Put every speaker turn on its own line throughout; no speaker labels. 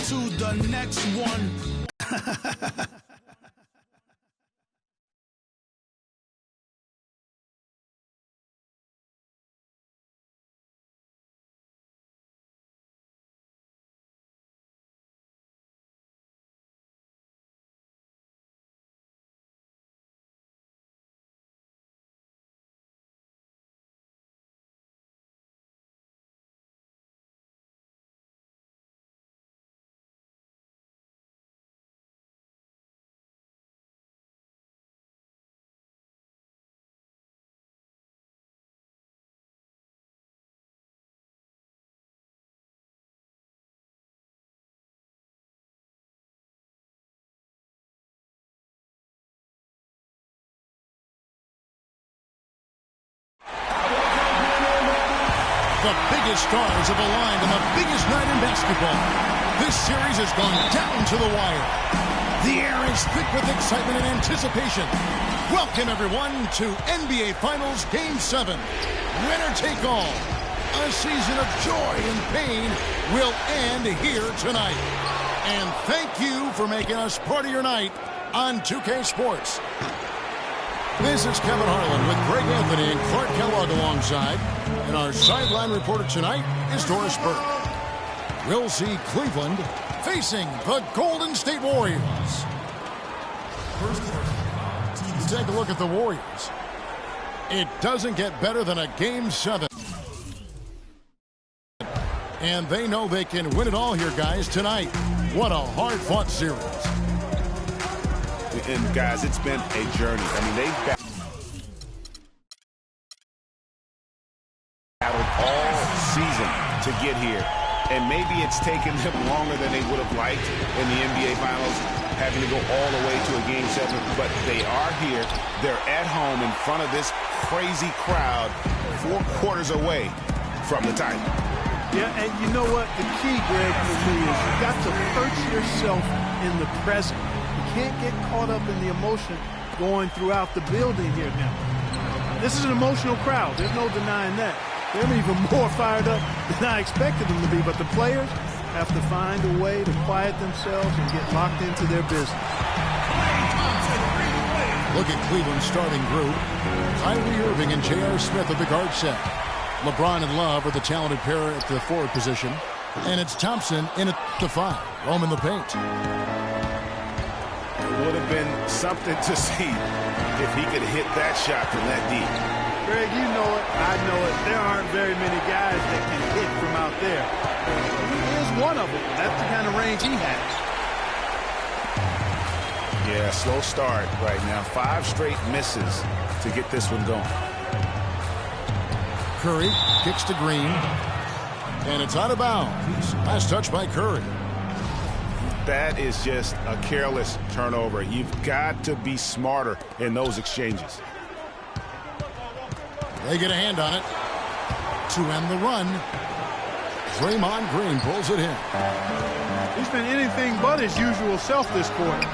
to the next one.
The biggest stars have aligned on the biggest night in basketball. This series has gone down to the wire. The air is thick with excitement and anticipation. Welcome, everyone, to NBA Finals Game 7. Winner take all. A season of joy and pain will end here tonight. And thank you for making us part of your night on 2K Sports. This is Kevin Harlan with Greg Anthony and Clark Kellogg alongside. And our sideline reporter tonight is Doris Burke. We'll see Cleveland facing the Golden State Warriors. Take a look at the Warriors. It doesn't get better than a Game 7. And they know they can win it all here, guys, tonight. What a hard-fought series.
And, guys, it's been a journey. I mean, they've battled all season to get here. And maybe it's taken them longer than they would have liked in the NBA Finals, having to go all the way to a Game 7. But they are here. They're at home in front of this crazy crowd, 4 quarters away from the title.
Yeah, and you know what? The key, Greg, for me is you got to perch yourself in the present. You can't get caught up in the emotion going throughout the building here now. This is an emotional crowd. There's no denying that. They're even more fired up than I expected them to be, but the players have to find a way to quiet themselves and get locked into their business.
Look at Cleveland's starting group. Kyrie Irving and J.R. Smith at the guard set. LeBron and Love are the talented pair at the forward position. And it's Thompson in at the 5, roaming the paint.
It would have been something to see if he could hit that shot from that deep.
Greg, you know it, I know it. There aren't very many guys that can hit from out there. He is one of them. That's the kind of range he has.
Yeah, slow start right now. 5 straight misses to get this one going.
Curry kicks to Green. And it's out of bounds. Last touch by Curry.
That is just a careless turnover. You've got to be smarter in those exchanges.
They get a hand on it to end the run. Draymond Green pulls it in.
He's been anything but his usual self this quarter.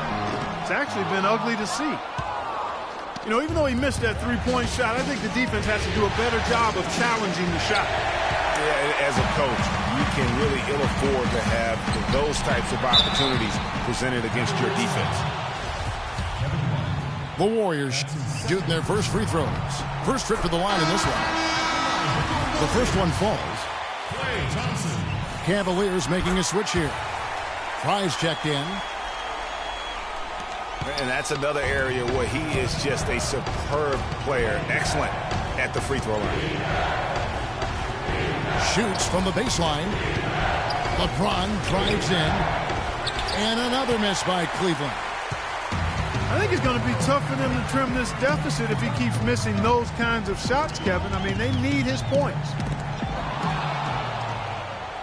It's actually been ugly to see. You know, even though he missed that three-point shot, I think the defense has to do a better job of challenging the shot.
Yeah, as a coach, you can really ill afford to have those types of opportunities presented against your defense.
The Warriors shooting their first free throws. First trip to the line in this one. The first one falls. Cavaliers making a switch here. Fry's checked in.
And that's another area where he is just a superb player. Excellent at the free throw line.
Shoots from the baseline. LeBron drives in. And another miss by Cleveland.
I think it's going to be tough for them to trim this deficit if he keeps missing those kinds of shots, Kevin. I mean, they need his points.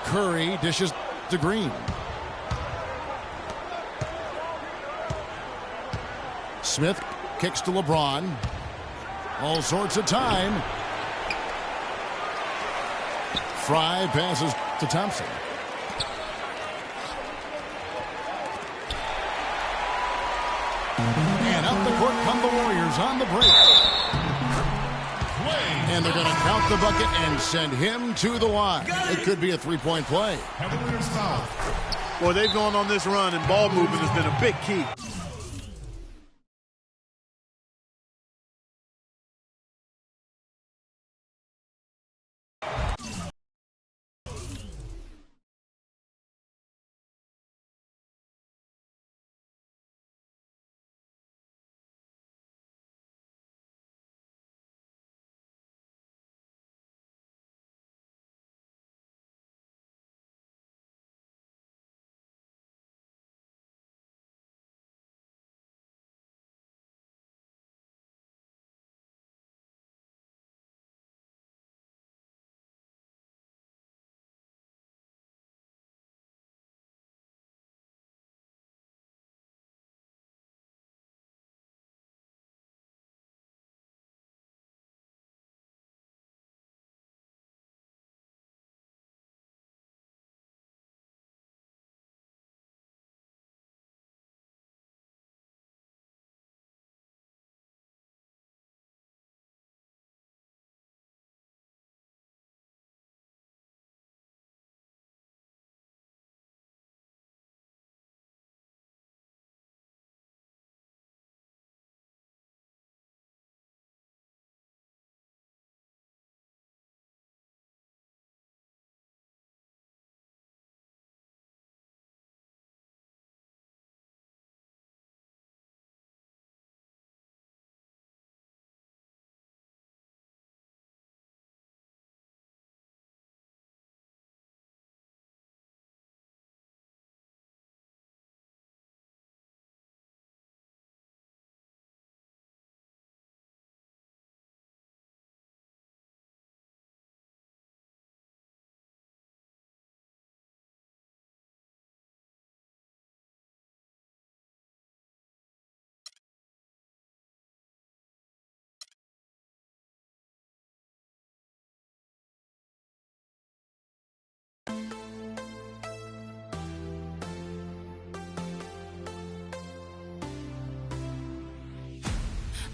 Curry dishes to Green. Smith kicks to LeBron. All sorts of time. Fry passes to Thompson. And up the court come the Warriors on the break. And they're going to count the bucket and send him to the line. It could be a three-point play.
Boy, they've gone on this run, and ball movement has been a big key.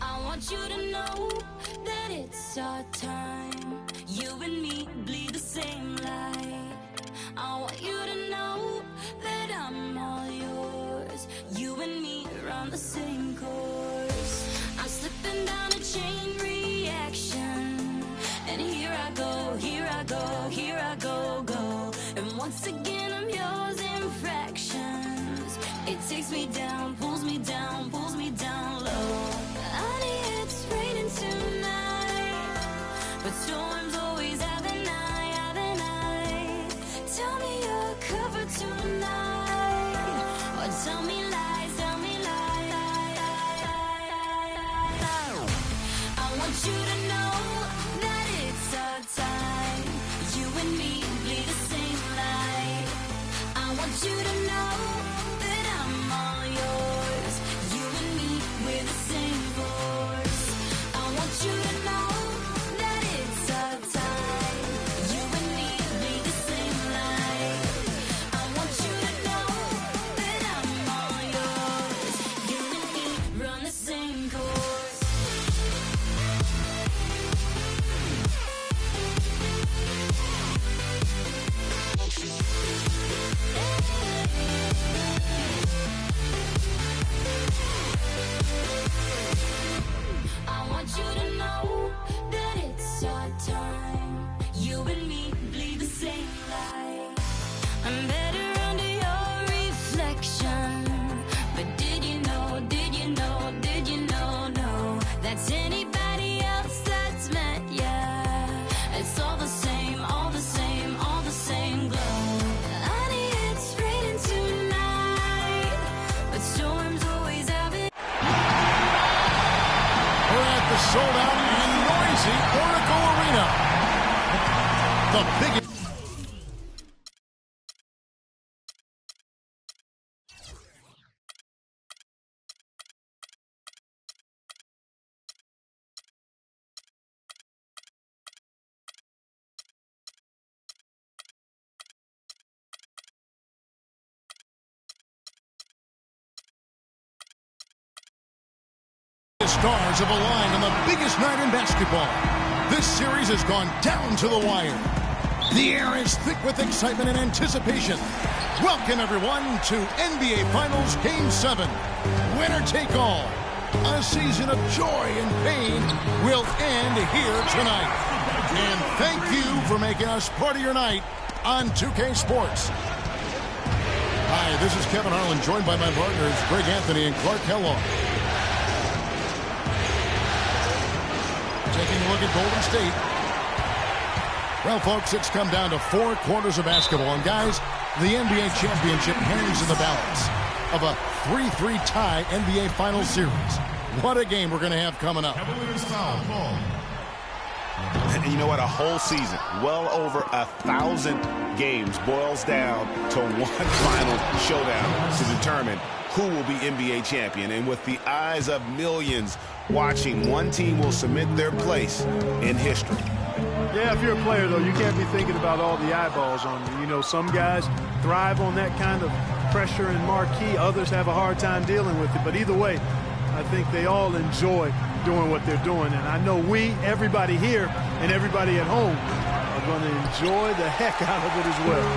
I want you to know that it's our time. You and me bleed the same light. I want you to know that I'm all yours. You and me run the same course. I'm slipping down a chain reaction, and here I go, here I go, here I go, go. And once again I'm yours in fractions. It takes me down, pulls me down, pulls me down low. Honey, it's raining tonight, but storms always have the night. Tell me you're covered tonight, or tell me lies, tell me lies. I want you to know that it's our time. You and me bleed the same light. I want you to know that I'm all yours. You and me, we're the same force. I want you to know that it's our time. You and me bleed the same light. I want you to know that I'm all yours. You and me run the same course. I want you to know that it's our time. You and me bleed the same light. I'm better under your reflection. But did you know, did you know, did you know, no, that's anybody else that's met ya? It's all the same, all the same, all the same glow. Honey, it's raining tonight, but storms always have it.
We're at the sold-out and noisy Oracle Arena. The biggest. Stars have aligned on the biggest night in basketball. This series has gone down to the wire. The air is thick with excitement and anticipation. Welcome, everyone, to NBA Finals Game 7. Winner take all. A season of joy and pain will end here tonight. And thank you for making us part of your night on 2K Sports. Hi, this is Kevin Harlan, joined by my partners, Greg Anthony and Clark Kellogg. Taking a look at Golden State. Well, folks, it's come down to 4 quarters of basketball. And, guys, the NBA championship hangs in the balance of a 3-3 tie NBA Finals series. What a game we're going to have coming up.
And you know what? A whole season, well over 1,000 games, boils down to one final showdown to determine who will be NBA champion. And with the eyes of millions watching, one team will cement their place in history.
Yeah, if you're a player, though, you can't be thinking about all the eyeballs on you. You know, some guys thrive on that kind of pressure and marquee. Others have a hard time dealing with it. But either way, I think they all enjoy doing what they're doing. And I know everybody here and everybody at home, are going to enjoy the heck out of it as well.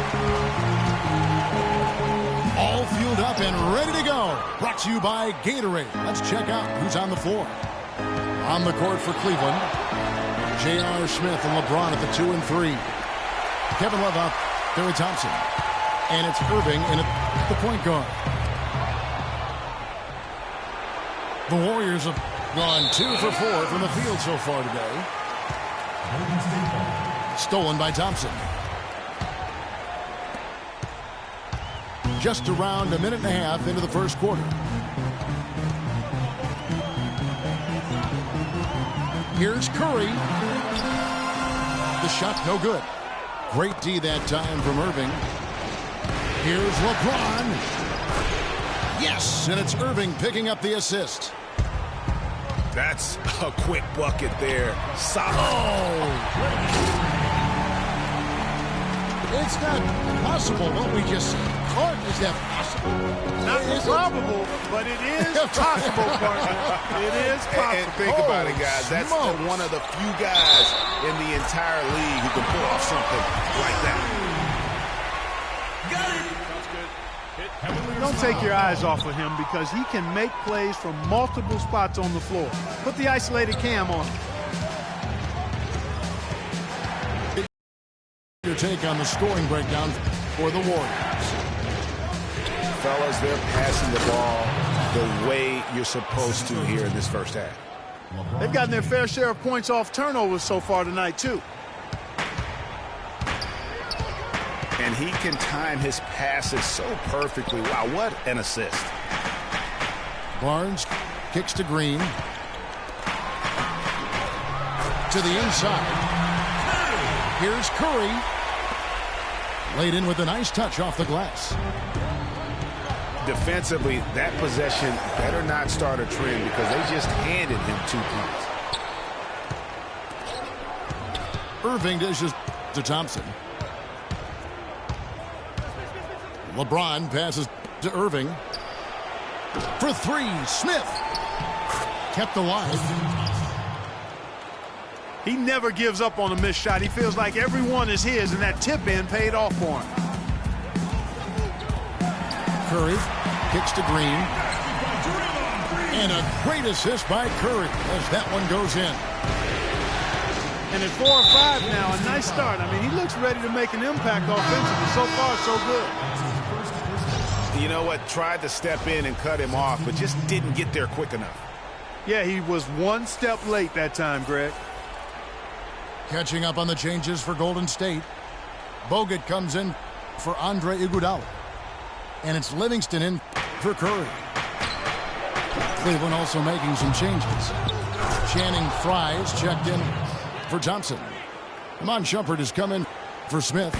All fueled up and ready to go. Brought to you by Gatorade. Let's check out who's on the floor. On the court for Cleveland, J.R. Smith and LeBron at the 2 and 3. Kevin Love out there with Thompson. And it's Irving in at the point guard. The Warriors have gone 2 for 4 from the field so far today. Stolen by Thompson. Just around a minute and a half into the first quarter. Here's Curry. The shot no good. Great D that time from Irving. Here's LeBron. Yes, and it's Irving picking up the assist.
That's a quick bucket there. Solid.
Oh! It's not possible what we just said. Clark, is that possible?
Not probable, but it is possible, partner. It is possible.
And think about it, guys. That's one of the few guys in the entire league who can pull off something like that.
Don't take your eyes off of him because he can make plays from multiple spots on the floor. Put the isolated cam on.
Your take on the scoring breakdown for the Warriors.
Fellas, they're passing the ball the way you're supposed to here in this first half.
They've gotten their fair share of points off turnovers so far tonight, too.
And he can time his passes so perfectly. Wow, what an assist.
Barnes kicks to Green. To the inside. Here's Curry. Laid in with a nice touch off the glass.
Defensively, that possession better not start a trend because they just handed him 2 points.
Irving dishes to Thompson. LeBron passes to Irving. For 3, Smith. Kept alive.
He never gives up on a missed shot. He feels like every one is his, and that tip in paid off for him.
Curry kicks to Green. And a great assist by Curry as that one goes in.
And at 4 or 5 now, a nice start. I mean, he looks ready to make an impact offensively. So far, so good.
You know what? Tried to step in and cut him off, but just didn't get there quick enough.
Yeah, he was 1 step late that time, Greg.
Catching up on the changes for Golden State. Bogut comes in for Andre Iguodala. And it's Livingston in for Curry. Cleveland also making some changes. Channing Frye's checked in for Thompson. Iman Shumpert has come in for Smith.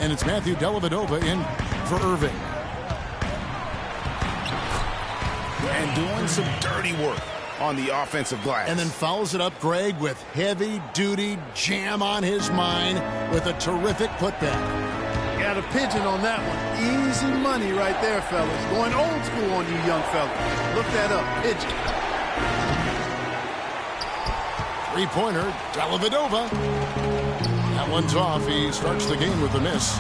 And it's Matthew Dellavedova in for Irving.
And doing some dirty work on the offensive glass.
And then fouls it up, Greg, with heavy-duty jam on his mind with a terrific putback.
Got a pigeon on that one. Easy money right there, fellas. Going old school on you young fellas. Look that up. Pigeon.
Three-pointer, Dellavedova. That one's off. He starts the game with a miss.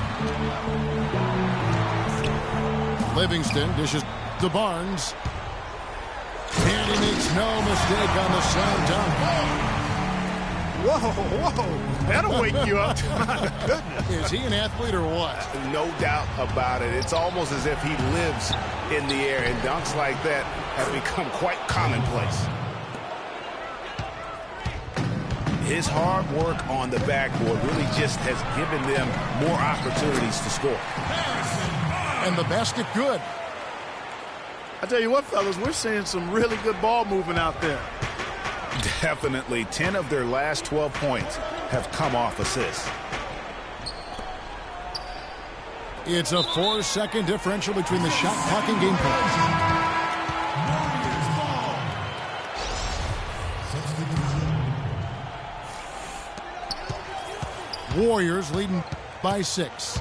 Livingston dishes to Barnes. And he makes no mistake on the slam dunk.
Whoa. That'll wake you up. My goodness.
Is he an athlete or what?
No doubt about it. It's almost as if he lives in the air, and dunks like that have become quite commonplace. His hard work on the backboard really just has given them more opportunities to score.
And the basket good.
I tell you what, fellas, we're seeing some really good ball moving out there.
Definitely. 10 of their last 12 points have come off assists.
It's a 4-second differential between the shot clock and game clock. Warriors leading by 6.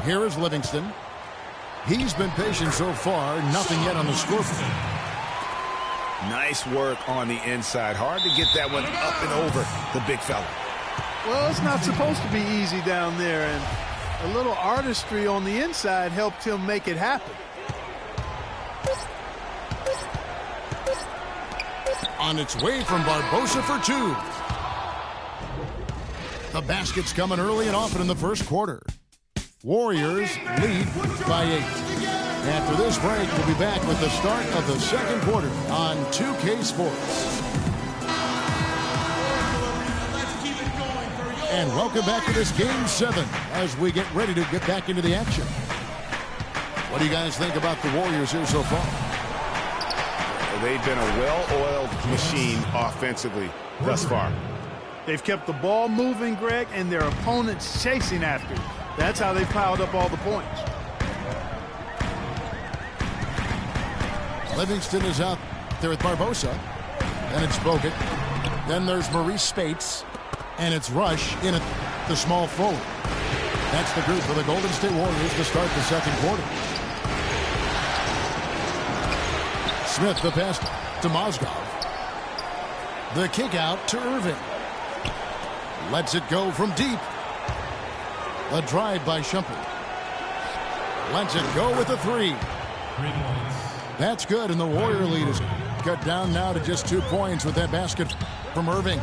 Here is Livingston. He's been patient so far. Nothing yet on the scoreboard.
Nice work on the inside. Hard to get that one up and over the big fella.
Well, it's not supposed to be easy down there, and a little artistry on the inside helped him make it happen.
On its way from Barbosa for 2. The basket's coming early and often in the first quarter. Warriors lead by 8. After this break, we'll be back with the start of the second quarter on 2K Sports. And welcome back to this Game 7 as we get ready to get back into the action. What do you guys think about the Warriors here so far?
They've been a well-oiled machine offensively thus far.
They've kept the ball moving, Greg, and their opponents chasing after it. That's how they piled up all the points.
Livingston is out there with Barbosa. Then it's Bogut. Then there's Maurice Spates. And it's Rush in at the small forward. That's the group for the Golden State Warriors to start the second quarter. Smith the pass to Mozgov. The kick out to Irving. Lets it go from deep. A drive by Shumpert. Lets it go with a 3. That's good, and the Warrior lead is cut down now to just 2 points with that basket from Irving.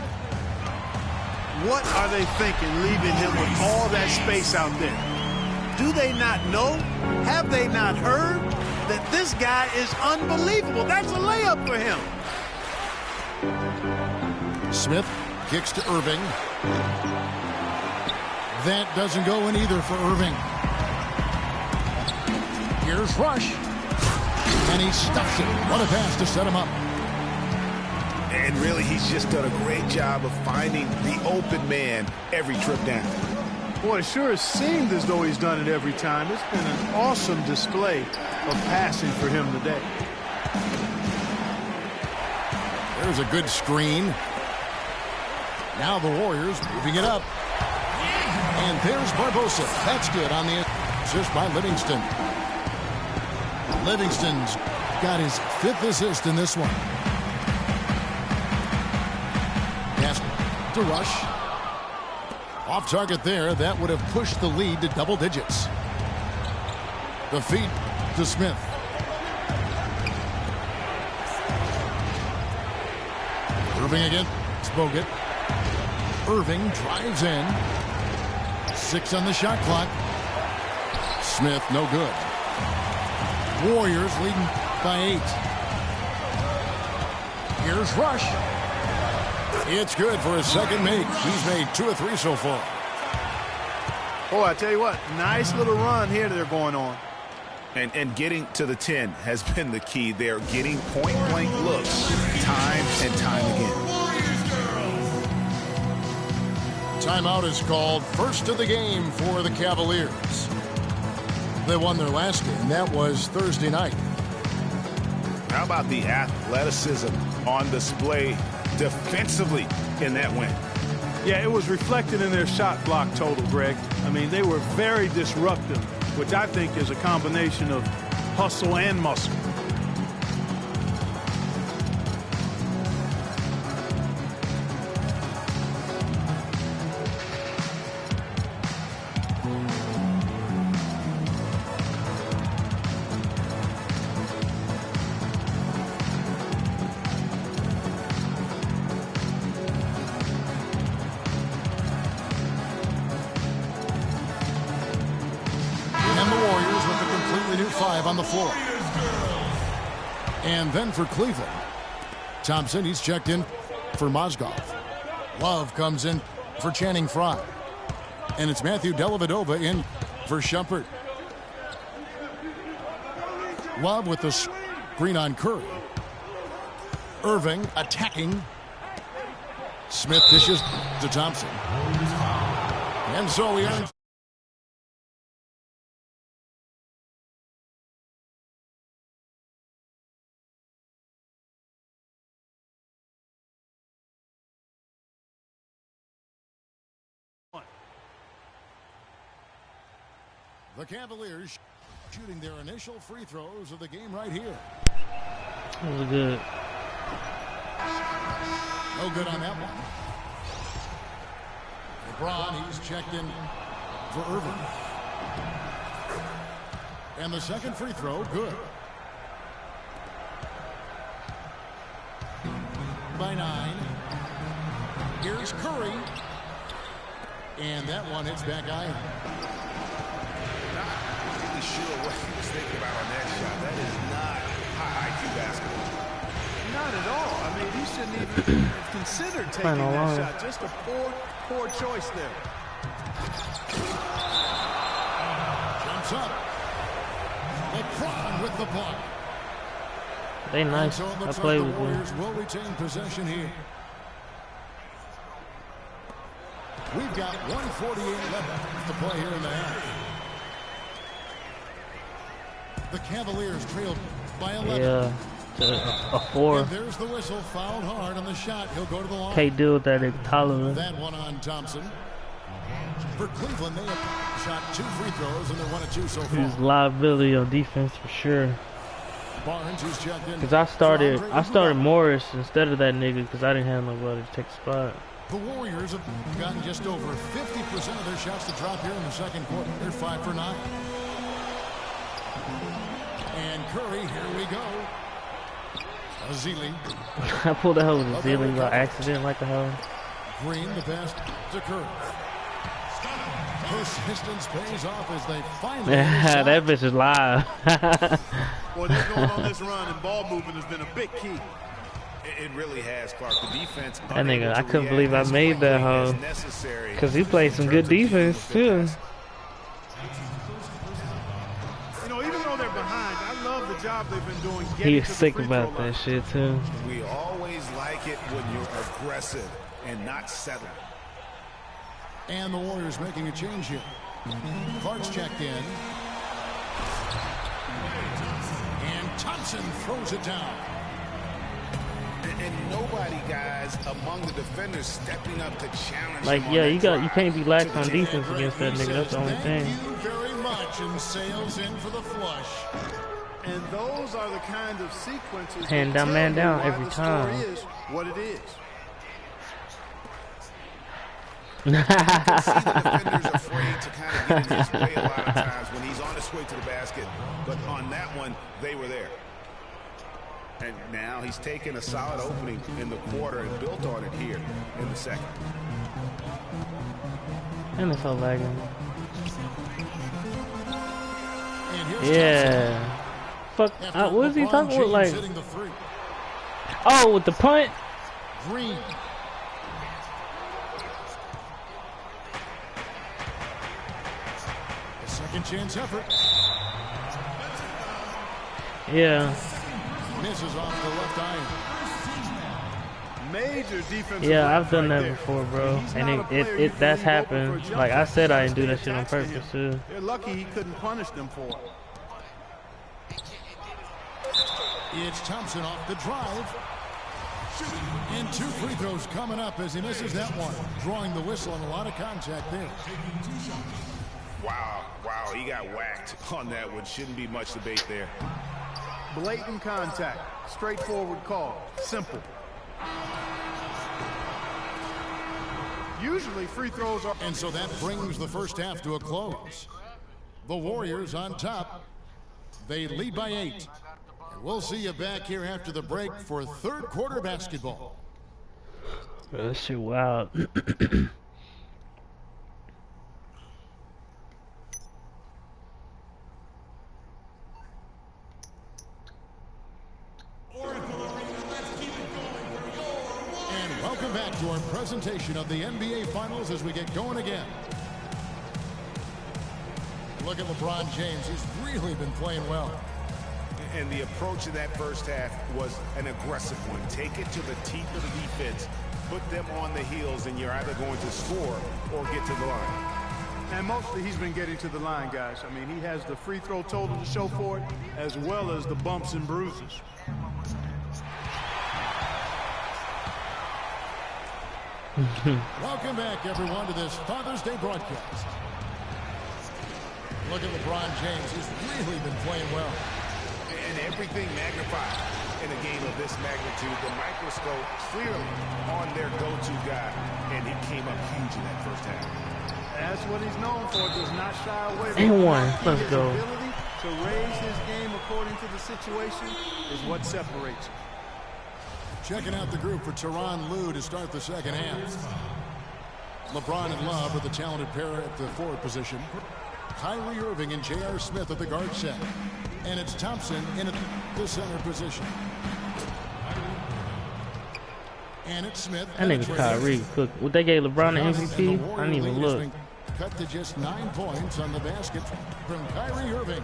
What are they thinking, leaving him with all that space out there? Do they not know? Have they not heard that this guy is unbelievable? That's a layup for him. Smith kicks to Irving. That doesn't go in either for Irving. Here's Rush. And he stuffs it. What a pass to set him up.
And really, he's just done a great job of finding the open man every trip down.
Boy, it sure seemed as though he's done it every time. It's been an awesome display of passing for him today.
There's a good screen. Now the Warriors moving it up. And there's Barbosa. That's good on the assist by Livingston. Livingston's got his 5th assist in this one. Pass to Rush. Off target there. That would have pushed the lead to double digits. The feed to Smith. Irving again. It's Bogut. Irving drives in. 6 on the shot clock. Smith, no good. Warriors leading by 8. Here's Rush. It's good for his second make. He's made 2 of 3 so far.
Boy, I tell you what, nice little run here they're going on.
And getting to the 10 has been the key. They're getting point-blank looks time and time again.
Timeout is called. First of the game for the Cavaliers. They won their last game. That was Thursday night.
How about the athleticism on display defensively in that win?
Yeah, it was reflected in their shot block total, Greg. I mean, they were very disruptive, which I think is a combination of hustle and muscle.
And the Warriors with a completely new 5 on the floor. And then for Cleveland, Thompson, he's checked in for Mozgov. Love comes in for Channing Frye. And it's Matthew Dellavedova in for Shumpert. Love with the screen on Curry. Irving attacking. Smith dishes to Thompson. And so we earn. The Cavaliers shooting their initial free throws of the game right here.
That was good.
No good on that one. LeBron, he's checked in for Irving. And the second free throw, good. By 9. Here's Curry. And that one hits back iron.
Sure what he was thinking about on that shot. That is not high IQ basketball.
Not at all. I mean, he shouldn't even have considered taking that shot. Just a poor choice there.
Jumps up. LeBron with the block.
They nice.
So
I play with
the Warriors will retain possession here. We've got 1:48 left to play here in the half. The Cavaliers trailed by 11.
Yeah, a 4.
And there's the whistle, fouled hard on the shot. He'll go to the line.
Can't deal with that intolerance.
That one on Thompson. For Cleveland, they have shot 2 free throws, and they're 1 of 2 so far.
He's liability on defense for sure.
Barnes, who's checked in.
Because I started Morris instead of that nigga because I didn't have nobody to take the spot.
The Warriors have gotten just over 50% of their shots to drop here in the second quarter. They're 5 for 9. And Curry, here we go. Azili.
I pulled a hole with Azili by accident like a hell.
Green, the pass to Curry. Persistence pays off as they finally.
That bitch is live.
Boy, they're going on this run, and ball movement has been a big key.
It really has, Clark. The defense.
That nigga, I couldn't believe I made that hoe. Because he played some good defense, too.
You know, even though they're behind, I love the job they've been doing.
He's sick about that shit, too.
We always like it when you're aggressive and not settling.
And the Warriors making a change here. Clark's checked in. And Thompson throws it down.
And nobody, guys, among the defenders stepping up to challenge.
Like, yeah, you can't be lax on defense against that nigga. That's the only thing.
Thank you very much, and sails in for the flush.
And those are the kind of sequences.
Hand down, man down every time.
Is what it is.
You can see the defender's afraid to kind of get in his way a lot of times when he's on his way to the basket. But on that one, they were there. And now he's taken a solid opening in the quarter and built on it here in the second.
And it's so lagging. Yeah. Fuck. What is he talking about? Like, oh, with the punt?
Green. A second chance effort.
Yeah.
Misses off the left iron.
Major defensive.
Yeah, I've done that before, bro. And it that's happened. Like I said, I didn't do that shit on purpose too.
They're lucky he couldn't punish them for it.
It's Thompson off the drive. And 2 free throws coming up as he misses that one. Drawing the whistle and a lot of contact there.
Wow, he got whacked on that one. Shouldn't be much debate there.
Blatant contact. Straightforward call. Simple. Usually free throws are...
And so that brings the first half to a close. The Warriors on top. They lead by 8. And we'll see you back here after the break for third quarter basketball.
Bro, this shit wild.
And welcome back to our presentation of the NBA Finals as we get going again. Look at LeBron James. He's really been playing well.
And the approach in that first half was an aggressive one. Take it to the teeth of the defense, put them on the heels, and you're either going to score or get to the line.
And mostly he's been getting to the line, guys. I mean, he has the free throw total to show for it, as well as the bumps and bruises.
Welcome back, everyone, to this Father's Day broadcast. Look at LeBron James. He's really been playing well.
And everything magnified in a game of this magnitude. The microscope clearly on their go-to guy, and he came up huge in that first half.
That's what he's known for. Does not shy away from
And one.
his
Let's go.
ability to raise his game according to the situation is what separates him.
Checking out the group for Tyronn Lue to start the second half. LeBron and Love are the talented pair at the forward position. Kyrie Irving and J.R. Smith at the guard set. And it's Thompson in the center position. And it's Smith.
That nigga Kyrie cook. Would they gave LeBron an MVP? I didn't even look.
Cut to just 9 points on the basket from Kyrie Irving.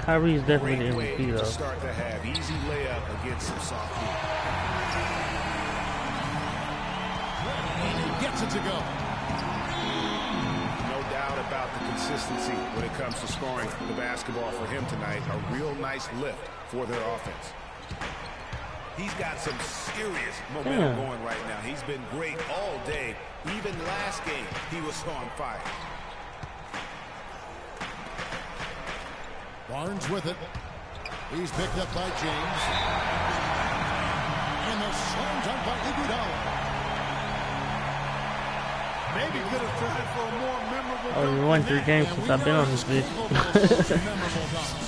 Kyrie is definitely the
Great way
MVP
to
though.
start the half. Easy layup against some soft feet.
And he gets it to go.
No doubt about the consistency when it comes to scoring the basketball for him tonight. A real nice lift for their offense. He's got some serious momentum going right now. He's been great all day. Even last game, he was on fire.
Barnes with it. He's picked up by James. And the slam dunk by Iguodala.
Maybe could have tried for a more memorable...
Oh, we won 3 games since I've been on this bitch.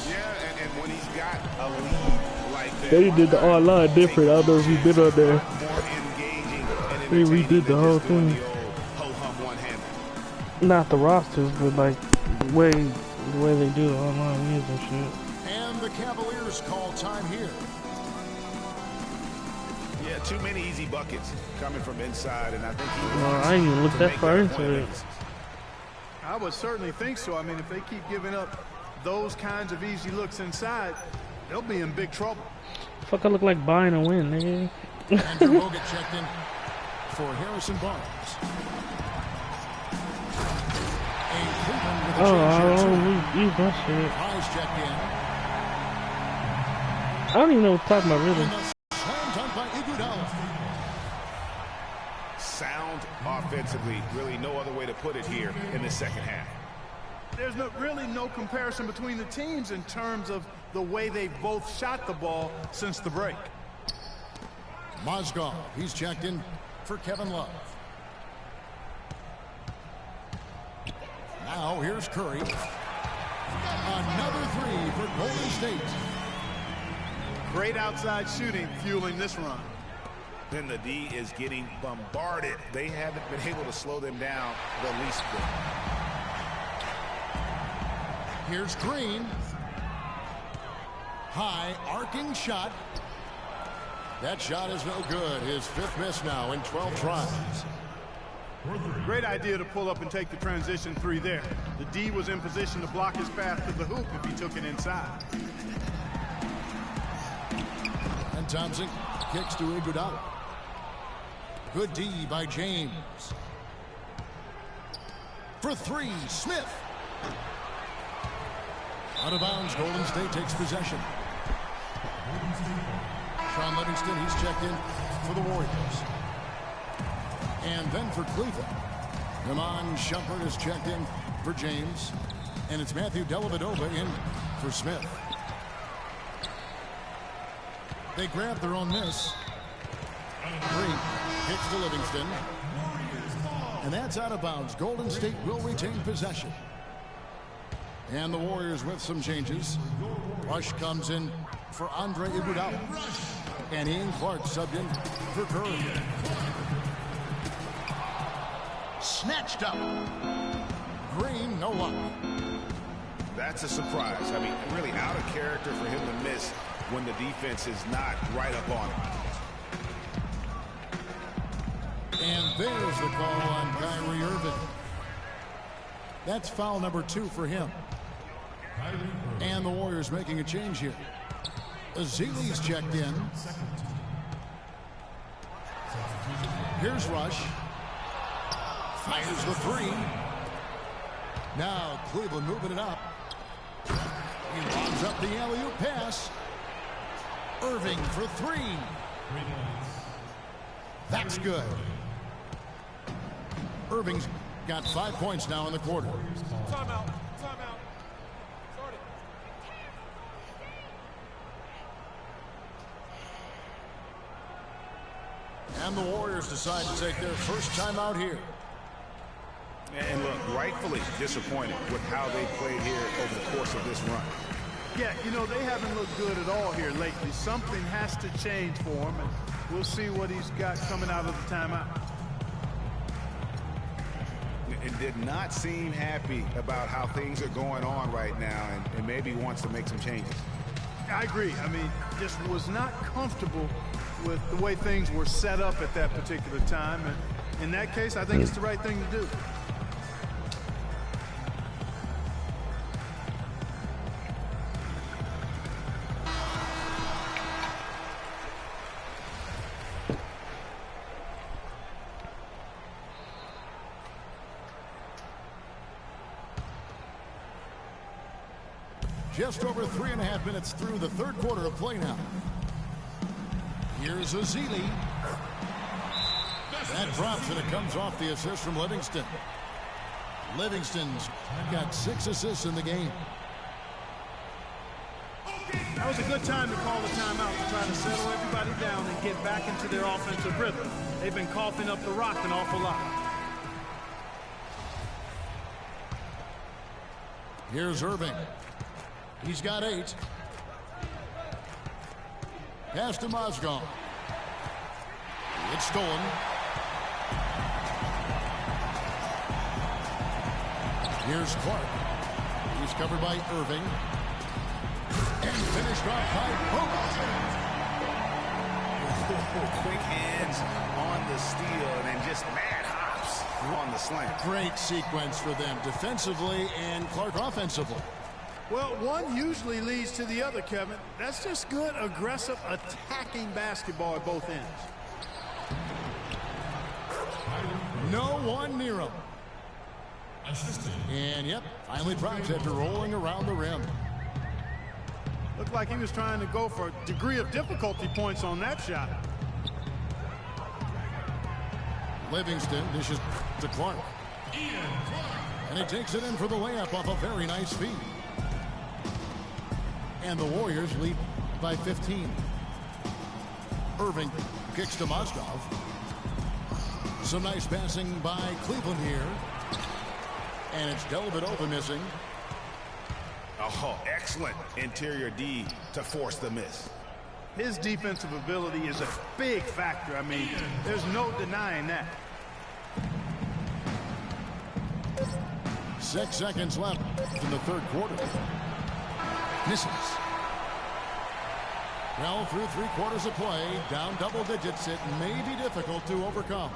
Yeah, and when he's got a lead like that...
They did the online different. I don't know if you've been on there.
More engaging and
They redid the whole thing.
the old ho-hum one-hander.
Not the rosters, but like the way they do the online games and shit.
And the Cavaliers call time here.
Yeah, too many easy buckets coming from inside, and I think he
Well, I didn't even look that far into it.
I would certainly think so. I mean, if they keep giving up those kinds of easy looks inside, they'll be in big trouble.
Fuck, I look like buying a win, nigga.
Andrew Bogut checked in for Harrison Barnes.
Oh, I don't use that shit.
Highs checked in.
I don't even know what to talk about, really.
And the slam dunk by Iguodala.
sound offensively. Really no other way to put it here in the second half.
There's really no comparison between the teams in terms of the way they both shot the ball since the break.
Mozgov, he's checked in for Kevin Love. Now here's Curry. Another 3 for Golden State.
Great outside shooting fueling this run.
Then the D is getting bombarded. They haven't been able to slow them down the least bit.
Here's Green. High arcing shot. That shot is no good. His 5th miss now in 12 tries.
Great idea to pull up and take the transition 3 there. The D was in position to block his path to the hoop if he took it inside.
And Thompson kicks to Iguodala. Good D by James. For 3, Smith. Out of bounds, Golden State takes possession. Sean Livingston, he's checked in for the Warriors. And then for Cleveland, Iman Shumpert is checked in for James. And it's Matthew Dellavedova in for Smith. They grab their own miss. Green kicks to Livingston. And that's out of bounds. Golden State will retain possession. And the Warriors with some changes. Rush comes in for Andre Iguodala. And Ian Clark subbed in for Curry. Snatched up. Green, no luck.
That's a surprise. I mean, really out of character for him to miss when the defense is not right up on him.
And there's the call on Kyrie Irving. That's foul number 2 for him. And the Warriors making a change here. Ezeli's checked in. Here's Rush. Fires the 3. Now Cleveland moving it up. He lobs up the alley-oop pass. Irving for 3. That's good. Irving's got 5 points now in the quarter.
Timeout. Timeout. Start it.
And the Warriors decide to take their first time out here.
And look, rightfully disappointed with how they played here over the course of this run.
Yeah, you know, they haven't looked good at all here lately. Something has to change for him, and we'll see what he's got coming out of the timeout.
And did not seem happy about how things are going on right now, and maybe wants to make some changes.
I agree. I mean, just was not comfortable with the way things were set up at that particular time. And in that case, I think it's the right thing to do.
Just over 3.5 minutes through the third quarter of play now. Here's Ezeli. That drops, and it comes off the assist from Livingston. Livingston's got 6 assists in the game.
That was a good time to call the timeout to try to settle everybody down and get back into their offensive rhythm. They've been coughing up the rock an awful lot.
Here's Irving. He's got 8. Pass to Mozgov. It's stolen. Here's Clark. He's covered by Irving. And finished off by Bogut.
Quick hands on the steal and then just mad hops on the slant.
Great sequence for them defensively and Clark offensively.
Well, one usually leads to the other, Kevin. That's just good, aggressive, attacking basketball at both ends.
No one near him. And, yep, finally drops after rolling around the rim.
Looked like he was trying to go for a degree of difficulty points on that shot.
Livingston dishes to Clark. And he takes it in for the layup off a very nice feed. And the Warriors lead by 15. Irving kicks to Mozgov. Some nice passing by Cleveland here. And it's Dellavedova missing.
Oh, excellent interior D to force the miss.
His defensive ability is a big factor. I mean, there's no denying that.
6 seconds left in the third quarter. Misses. Well, through 3 quarters of play, down double digits, it may be difficult to overcome.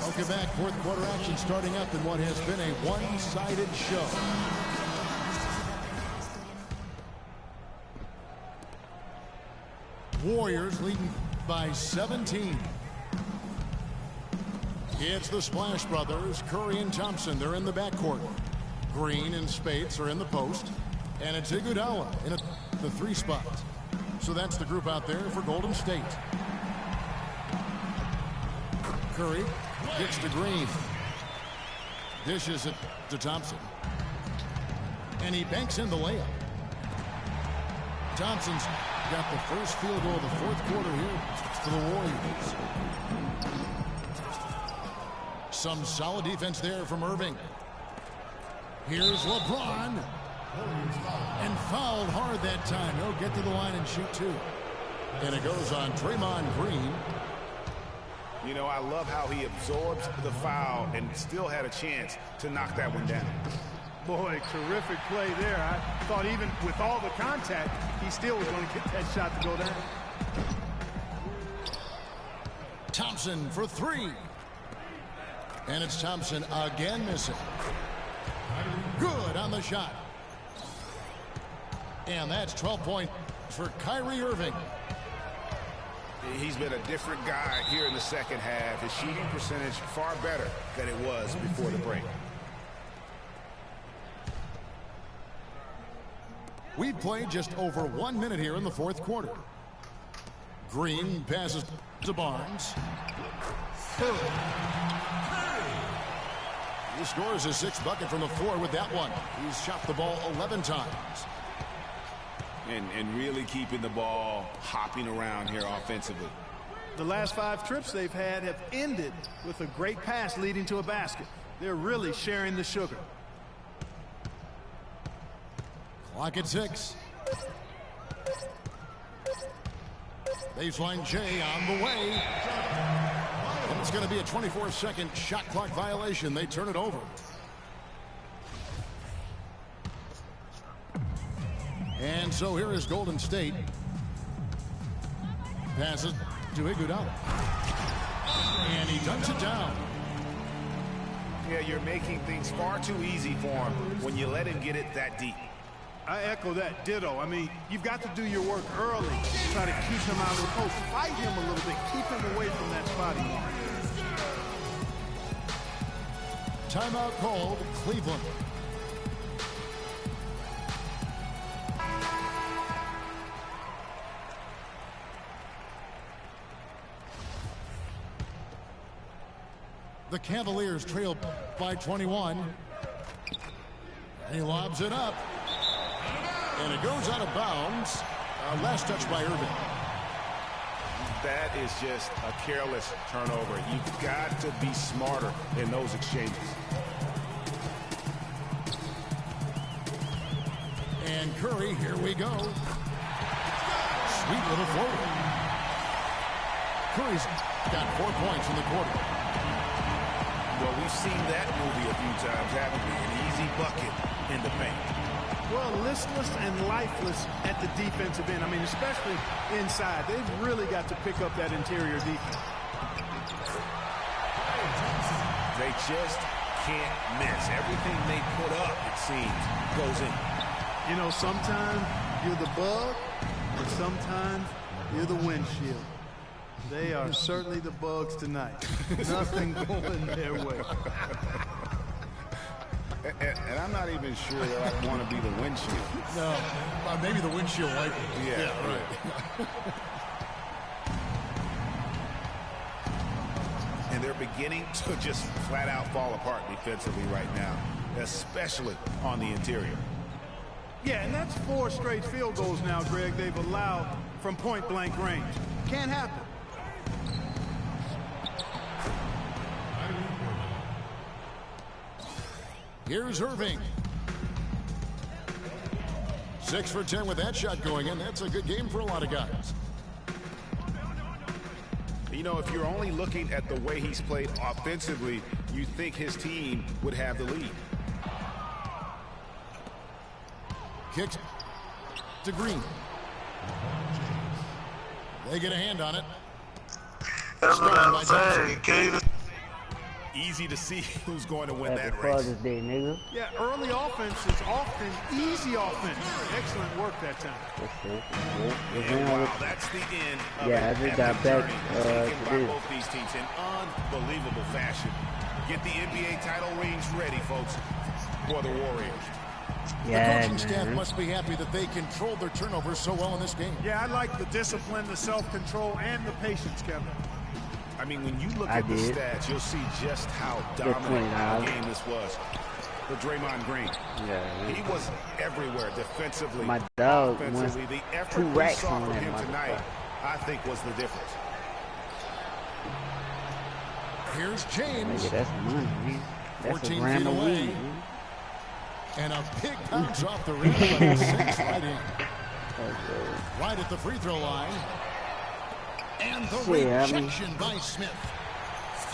Welcome back. Fourth quarter action starting up in what has been a one-sided show. Warriors leading by 17. It's the Splash Brothers, Curry and Thompson. They're in the backcourt. Green and Speights are in the post. And it's Iguodala in the 3 spot. So that's the group out there for Golden State. Curry gets to Green. Dishes it to Thompson. And he banks in the layup. Thompson's got the first field goal of the fourth quarter here for the Warriors. Some solid defense there from Irving. Here's LeBron. And fouled hard that time. He'll get to the line and shoot two. And it goes on Draymond Green.
You know, I love how he absorbs the foul and still had a chance to knock that one down.
Boy, terrific play there. I thought even with all the contact, he still was going to get that shot to go down.
Thompson for three. And it's Thompson again missing. Good on the shot. And that's 12 points for Kyrie Irving.
He's been a different guy here in the second half. His shooting percentage far better than it was before the break.
We've played just over 1 minute here in the fourth quarter. Green passes to Barnes. He scores his sixth bucket from the floor with that one. He's shot the ball 11 times.
And really keeping the ball hopping around here offensively.
The last 5 trips they've had have ended with a great pass leading to a basket. They're really sharing the sugar.
Clock at 6. Baseline J on the way. And it's going to be a 24-second shot clock violation. They turn it over. And so here is Golden State. Passes to Iguodala. And he dunks it down.
Yeah, you're making things far too easy for him when you let him get it that deep.
I echo that ditto. I mean, you've got to do your work early. Try to keep him out of the post. Fight him a little bit. Keep him away from that spot he wants.
Timeout called, Cleveland. The Cavaliers trail by 21. He lobs it up. And it goes out of bounds. Last touch by Irving.
That is just a careless turnover. You've got to be smarter in those exchanges.
And Curry, here we go. Sweet little forward. Curry's got 4 points in the quarter.
Well, we've seen that movie a few times, haven't we? An easy bucket in the paint.
Well, listless and lifeless at the defensive end. I mean, especially inside. They've really got to pick up that interior defense.
They just can't miss. Everything they put up, it seems, goes in.
You know, sometimes you're the bug, and sometimes you're the windshield. They are certainly the bugs tonight. Nothing going their way.
And I'm not even sure that I want to be the windshield.
No, maybe the windshield wiper.
Yeah, right. And they're beginning to just flat out fall apart defensively right now, especially on the interior.
Yeah, and that's 4 straight field goals now, Greg, they've allowed from point-blank range. Can't happen.
Here's Irving. 6 for 10 with that shot going in. That's a good game for a lot of guys.
You know, if you're only looking at the way he's played offensively, you think his team would have the lead.
Kicks to Green. They get a hand on it. Stolen by Johnson.
Easy to see who's going to win that
Happy
race.
Father's Day, nigga.
Yeah, early offense is often easy offense. Excellent work that time.
And wow, that's the end of
Yeah, I just got back
by
today.
both these teams in unbelievable fashion. Get the NBA title rings ready, folks, for the Warriors.
Yeah,
The coaching staff
man.
must be happy that they controlled their turnovers so well in this game.
Yeah, I like the discipline, the self-control, and the patience, Kevin.
I mean, when you look
I
at the
did.
stats, you'll see just how
Good
dominant
point,
a
Al.
game this was. with Draymond Green.
Yeah.
He was everywhere defensively.
My dog
offensively.
wants
The effort
2
we
racks
saw
on
from
that
him tonight,
motherfucker.
I think, was the difference.
Here's James.
Nigga, that's money. That's
14
a gram
feet
of
away.
weed.
And a big bounce off the rim, but it sinks right in. Right at the free throw line. And the rejection by Smith.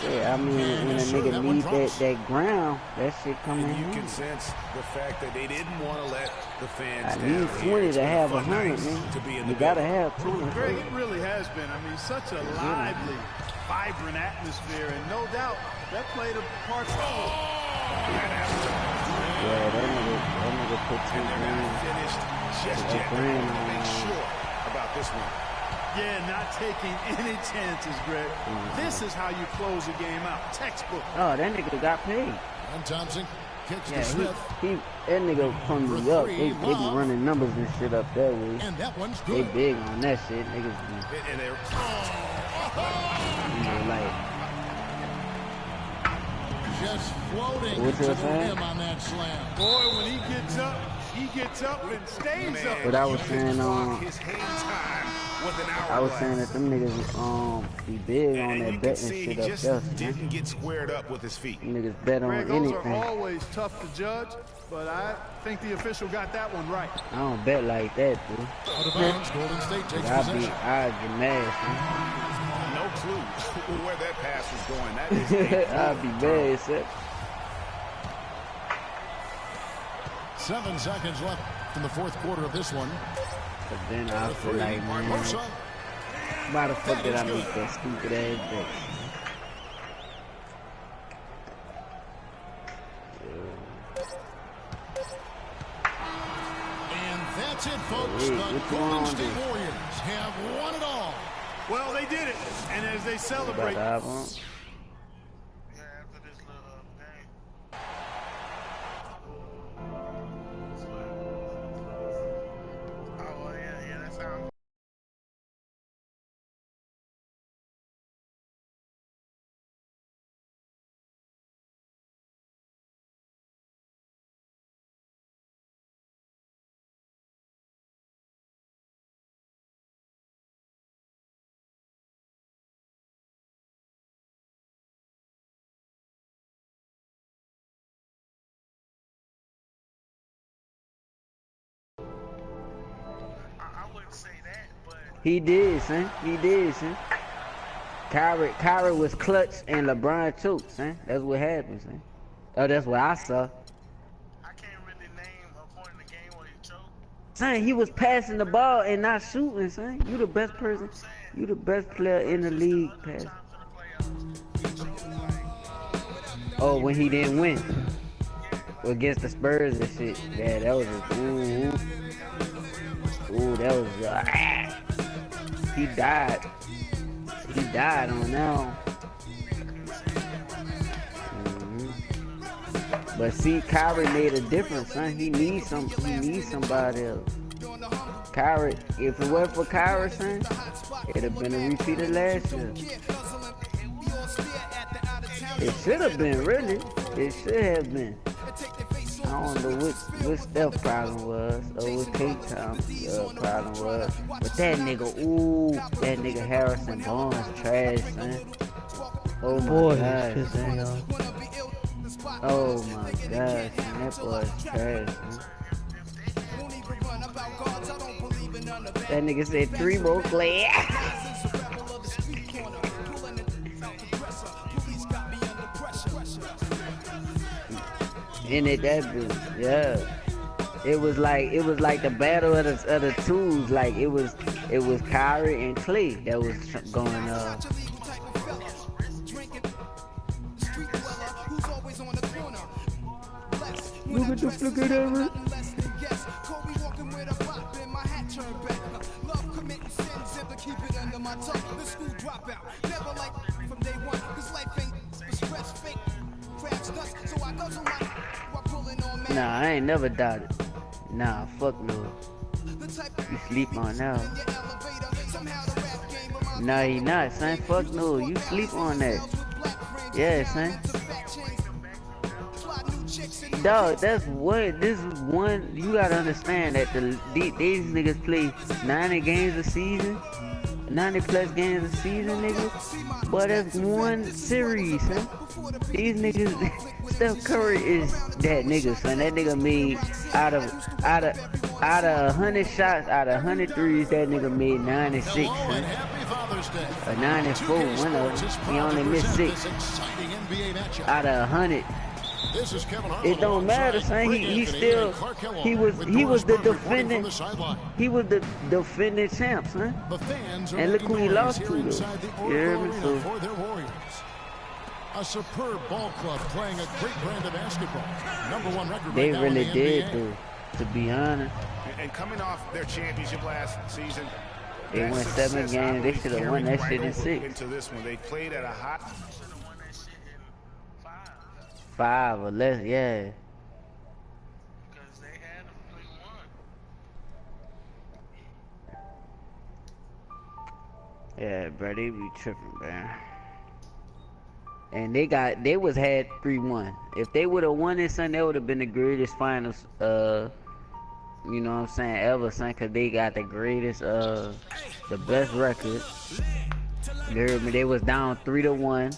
Yeah, I mean, when a nigga need that ground, that shit coming in.
You can sense the fact that they didn't want to let the fans
I
down.
need 20 to have 100,
to be in
man. You
the
gotta have 20.
Greg, it really has been. I mean, such a lively, vibrant atmosphere, and no doubt that played a part.
Yeah, that nigga put 2 grand.
Finished just yet. Make sure about this one.
Yeah, not taking any chances, Greg. This is how you close a game out. Textbook.
Oh, that nigga got paid.
And Thompson kicks to
Yeah,
Smith.
that nigga from New York, they be running numbers and shit up that way.
And that one's
They
good.
big on that shit. Niggas be,
And they're
you know, like,
Just floating
What
to
you
the
saying?
rim on that slam.
Boy, when he gets up and stays up.
but I was saying,
his hang time with an
I was
hourglass.
saying that them niggas, be big on
And you
that
can
betting
see
shit
he
up
just
there, man.
didn't get squared up with his feet.
Them niggas bet on
Greg, those are
anything.
always tough to judge, but I think the official got that one right.
I don't bet like that, dude.
Out of bounds, Golden State takes
I'd
possession.
get mad,
No clue where that pass was going. That is
son. I'd be mad, son.
7 seconds left in the fourth quarter of this one.
But then I
The
feel
three,
like, man,
Barbosa.
why the fuck did I make that stupid ass bet?
And that's it, folks.
Hey,
The
what you
Golden
want,
State
dude?
Warriors have won it all.
Well, they did it, and as they
About
celebrate,
that one? He did, son. He did, son. Kyrie was clutch and LeBron choked, son. That's what happened, son. Oh, that's what I saw.
I can't really name a point in the game where he choked.
Son, he was passing the ball and not shooting, son. You the best person. You the best player in the league, pass. Oh, when he didn't win against the Spurs and shit. Yeah, that was a ooh, that was he died. He died on that one. But see, Kyrie made a difference, son. He needs somebody else. Kyrie, if it wasn't for Kyrie, son, it'd have been a repeat of last year. It should have been, really. It should have been. I don't know what Steph's problem was, or what K-Town's problem was. But that nigga Harrison Barnes trash, son. Oh my
Boy,
God.
this ain't on.
Oh my gosh, man, that boy's trash, man. That nigga said 3 more play. In it, that bitch, yeah. It was like the battle of the twos. Like it was Kyrie and Clay that was going on. Look at the flicker there. Nah, I ain't never doubted. Nah, fuck no. You sleep on now. Nah, he not, son. Fuck no. You sleep on that. Yeah, son. Dog, that's what this is one. You gotta understand that these niggas play 90 games a season, 90 plus games a season, nigga. But that's one series, huh? These niggas, Steph Curry is that nigga, son. That nigga made out of 100 shots, out of 100 threes, that nigga made 96, son. A 94, one of them. He only missed 6 out of 100. It don't matter, son. He still he was the defending champ, son. And look who he lost to, though. You hear me? So,
a superb ball club playing a great brand of basketball. #1 record.
They
right
really
now in the
did,
NBA.
though, to be honest.
And coming off their championship last season,
They won 7 games. They should have won that shit in 6.
Into this one, they played at a hot.
5 or less, yeah.
Because they had them play one.
Yeah, bro, they be tripping, man. And they had 3-1. If they would have won this, son, that would have been the greatest finals, you know what I'm saying, ever, son, cause they got the greatest, the best record. You heard me? They was down 3-1.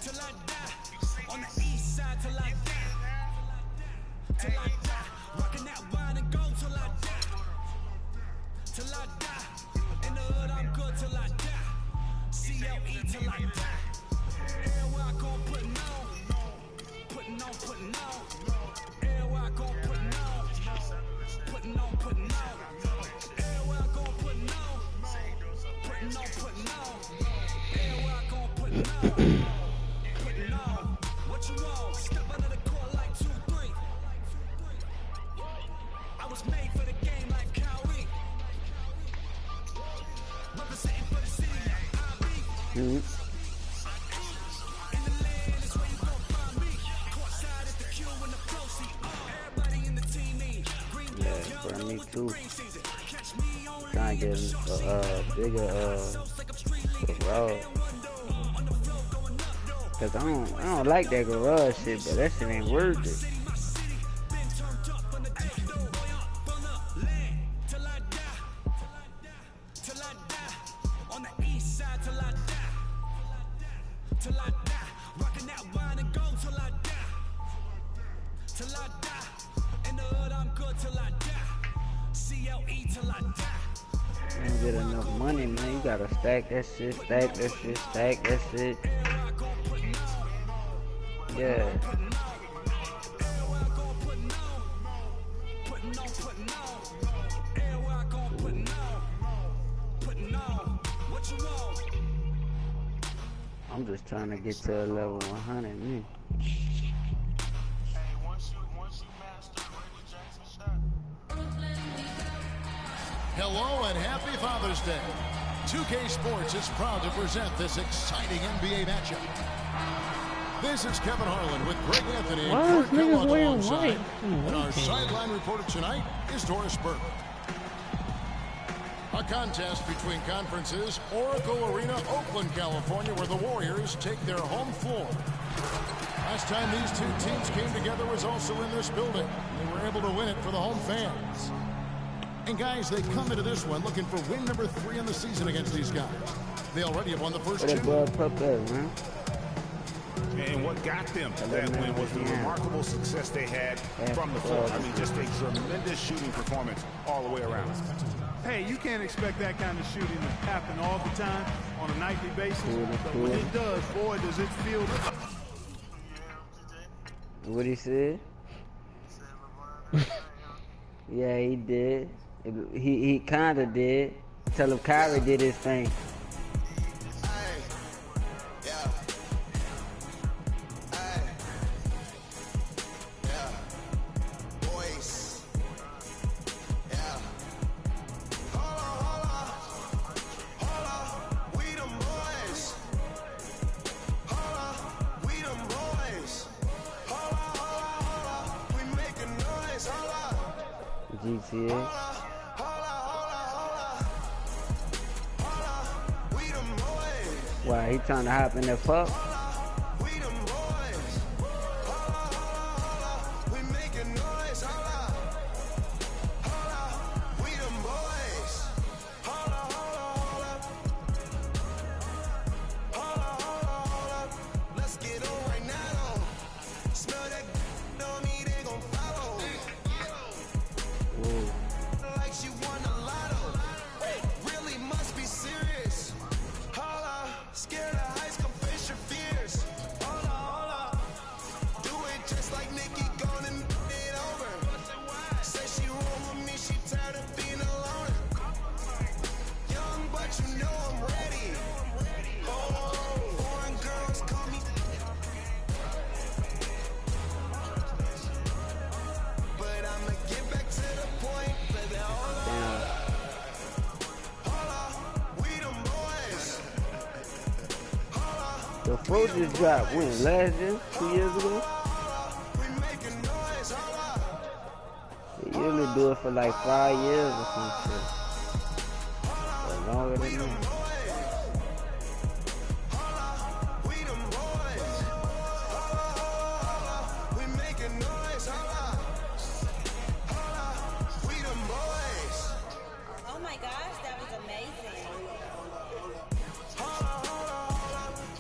Me too. Trying to get a bigger garage. Cause I don't like that garage shit, but that shit ain't worth it. Get enough money, man. You gotta stack that shit, stack that shit, stack that shit. Yeah. I'm just trying to get to a level 100, man.
Hello and happy Father's Day. 2K Sports is proud to present this exciting NBA matchup. This is Kevin Harlan with Greg Anthony and Clark Kellogg alongside. And our sideline reporter tonight is Doris Burke. A contest between conferences, Oracle Arena, Oakland, California, where the Warriors take their home floor. Last time these two teams came together was also in this building. They were able to win it for the home fans. And guys, they come into this one looking for win number 3 in the season against these guys. They already have won the first 2.
And what got them to that win was the remarkable success they had from the floor. I mean, just a tremendous shooting performance all the way around.
Hey, you can't expect that kind of shooting to happen all the time on a nightly basis. But when it does, boy, does it feel
What he said? Yeah, he did. He kind of did. Tell him Kyrie did his thing. GTA. Why, he trying to hop in the pup? The Fro just dropped when? Last year? 2 years ago? They usually do it for like 5 years or some shit. Or longer than that.
Oh my gosh, that was amazing.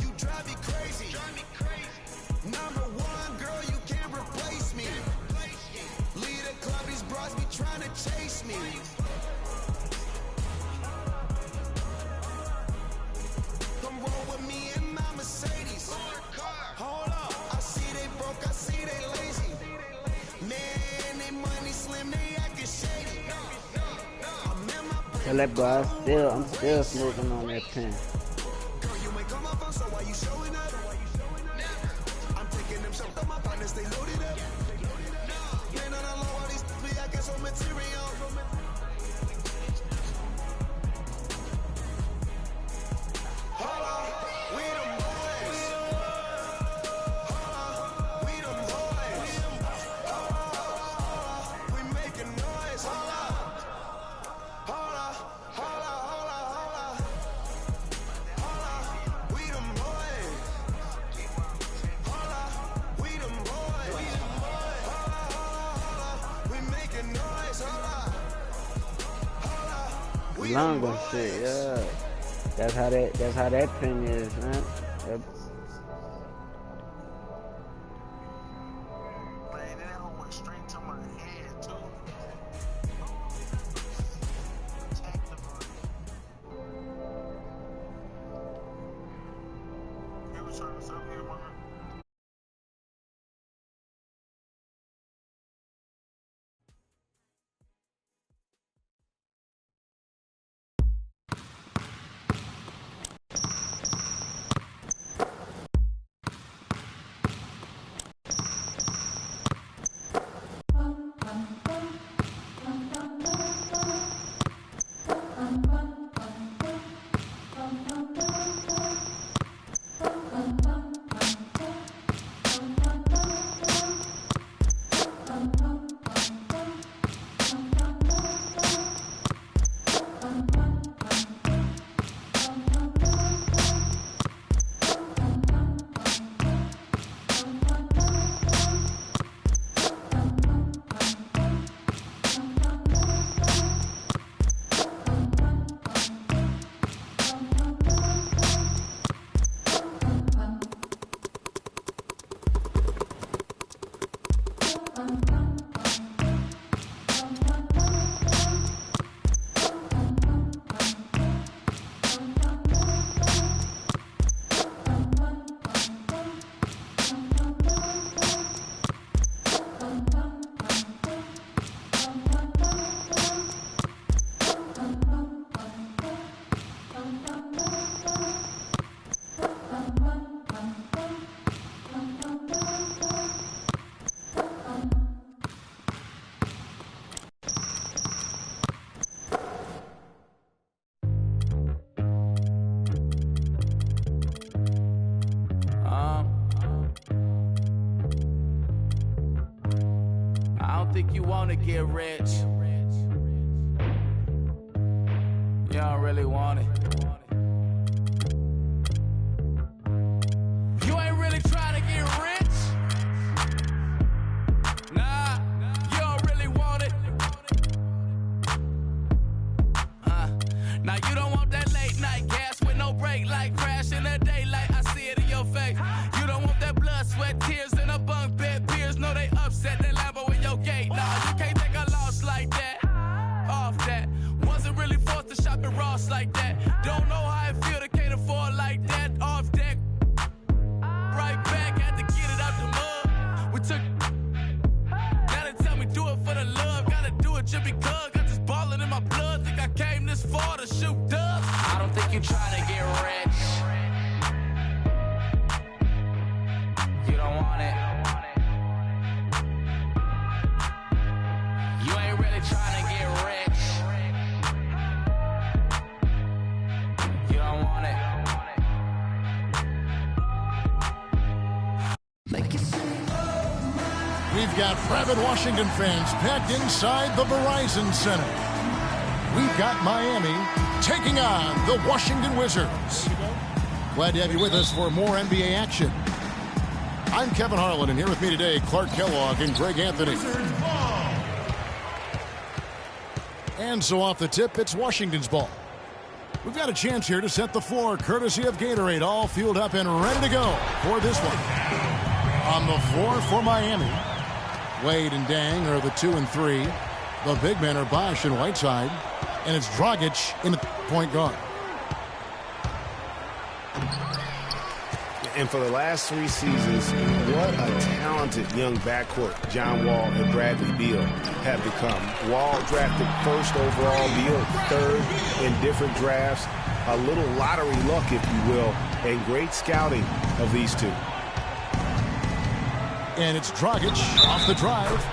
You drive me crazy. Number one, girl, you can't replace me. Lead a club, these bras be trying to chase me. Come roll with me in my Mercedes. Hold up, I see they broke, I see they lazy. Man, they money slim, they acting shady.
Tell that boy I'm still smoking on that pen.
Girl, you ain't come up, so why you showing up? I'm taking them shots on my partners, they loaded up. Man, on the low, all these be I get some material. Hold on, we them boys. We them boys. We making noise. Hold on. We them boys. We them boys. We making noise.
Longer shit, yeah. That's how that pen is, man.
Man, that hoe went straight to my head, too. He was trying to sell me a mother.
Think you wanna get rich? You don't really want it. You ain't really trying to get rich? Nah, you don't really want it. Now you don't want that late night gas with no break, like crash in the daylight. I see it in your face. You don't want that blood, sweat, tears in a bunk bed. Peers know they upset. That Lambo in your gate. Nah, you can't take a loss like that. Off that. Wasn't really forced to shop at Ross like that. Don't know how it feel to can't afford like that. Off deck. Right back, had to get it out the mud. We took. Now they tell me do it for the love. Gotta do it just because. Got this ballin' in my blood. Think I came this far to shoot dubs. I don't think you trying to get rich.
We've got rabid Washington fans packed inside the Verizon Center. We've got Miami taking on the Washington Wizards. Glad to have you with us for more NBA action. I'm Kevin Harlan, and here with me today, Clark Kellogg and Greg Anthony. And so off the tip, it's Washington's ball. We've got a chance here to set the floor, courtesy of Gatorade, all fueled up and ready to go for this one. On the floor for Miami, Wade and Dang are the 2 and 3. The big men are Bosh and Whiteside, and it's Dragic in the point guard.
And for the last 3 seasons, what a talented young backcourt John Wall and Bradley Beal have become. Wall drafted first overall, Beal third in different drafts. A little lottery luck, if you will, and great scouting of these two.
And it's Dragic off the drive.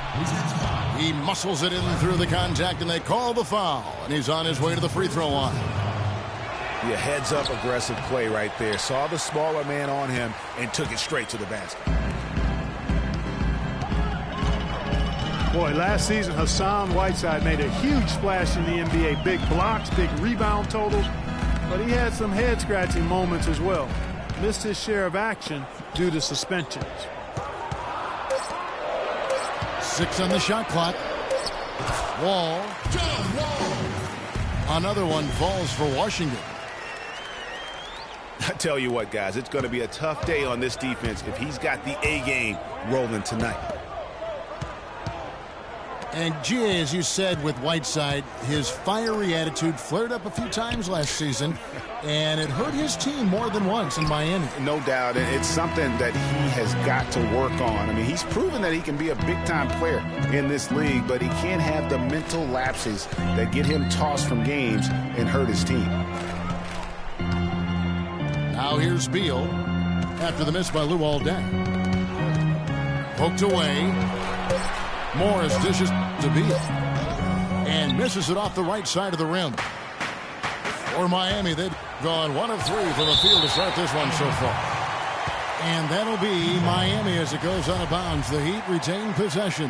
He muscles it in through the contact, and they call the foul. And he's on his way to the free throw line.
Yeah, heads-up aggressive play right there. Saw the smaller man on him and took it straight to the basket.
Boy, last season, Hassan Whiteside made a huge splash in the NBA. Big blocks, big rebound totals. But he had some head-scratching moments as well. Missed his share of action due to suspensions.
6 on the shot clock. Wall. John Wall. Another one falls for Washington.
I tell you what, guys, it's going to be a tough day on this defense if he's got the A game rolling tonight.
And, GA, as you said with Whiteside, his fiery attitude flared up a few times last season, and it hurt his team more than once in Miami.
No doubt, and it's something that he has got to work on. I mean, he's proven that he can be a big-time player in this league, but he can't have the mental lapses that get him tossed from games and hurt his team.
Now here's Beal after the miss by Luol Deng. Poked away. Morris dishes to Beal and misses it off the right side of the rim. For Miami, they've gone 1 of 3 from the field to start this one so far. And that'll be Miami as it goes out of bounds. The Heat retain possession.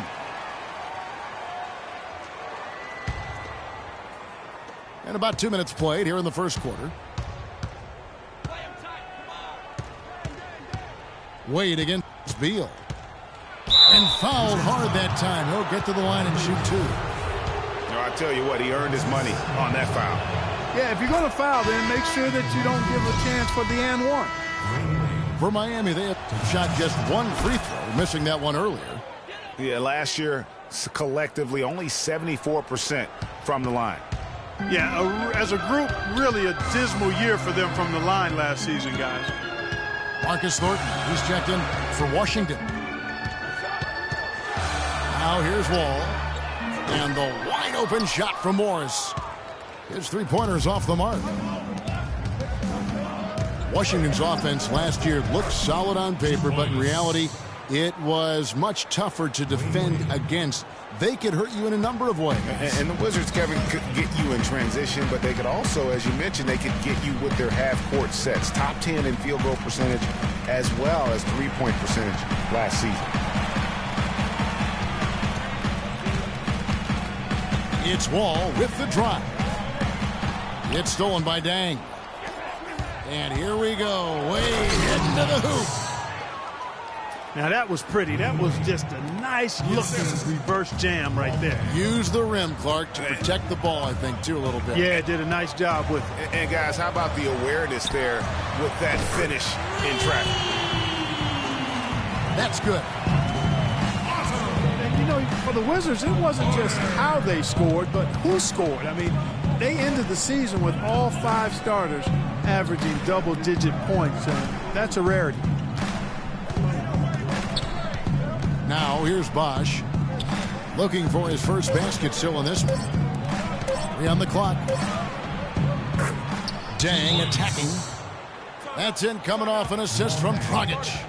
And about 2 minutes played here in the first quarter. Wade against Beal. And fouled hard that time. He'll get to the line and shoot 2.
No, I tell you what, he earned his money on that foul.
Yeah, if you're going to foul, then make sure that you don't give a chance for the and one.
For Miami, they have shot just 1 free throw, missing that one earlier.
Yeah, last year, collectively, only 74% from the line.
Yeah, as a group, really a dismal year for them from the line last season, guys.
Marcus Thornton, he's checked in for Washington. Now here's Wall. And the wide open shot from Morris. His 3-pointers off the mark. Washington's offense last year looked solid on paper, but in reality, it was much tougher to defend against. They could hurt you in a number of ways.
And the Wizards, Kevin, could get you in transition, but they could also, as you mentioned, they could get you with their half-court sets. Top 10 in field goal percentage as well as 3-point percentage last season.
It's Wall with the drive. It's stolen by Dang. And here we go. Way into the hoop.
Now that was pretty. That was just a nice looking reverse jam right there.
Use the rim, Clark, to protect the ball, I think, too, a little bit.
Yeah, did a nice job with it.
And guys, how about the awareness there with that finish in traffic?
That's good.
And, you know, for the Wizards, it wasn't just how they scored, but who scored. I mean, they ended the season with all 5 starters averaging double-digit points. That's a rarity.
Now here's Bosh looking for his first basket still in this one. 3 on the clock. Dang attacking. That's in, coming off an assist from Dragic.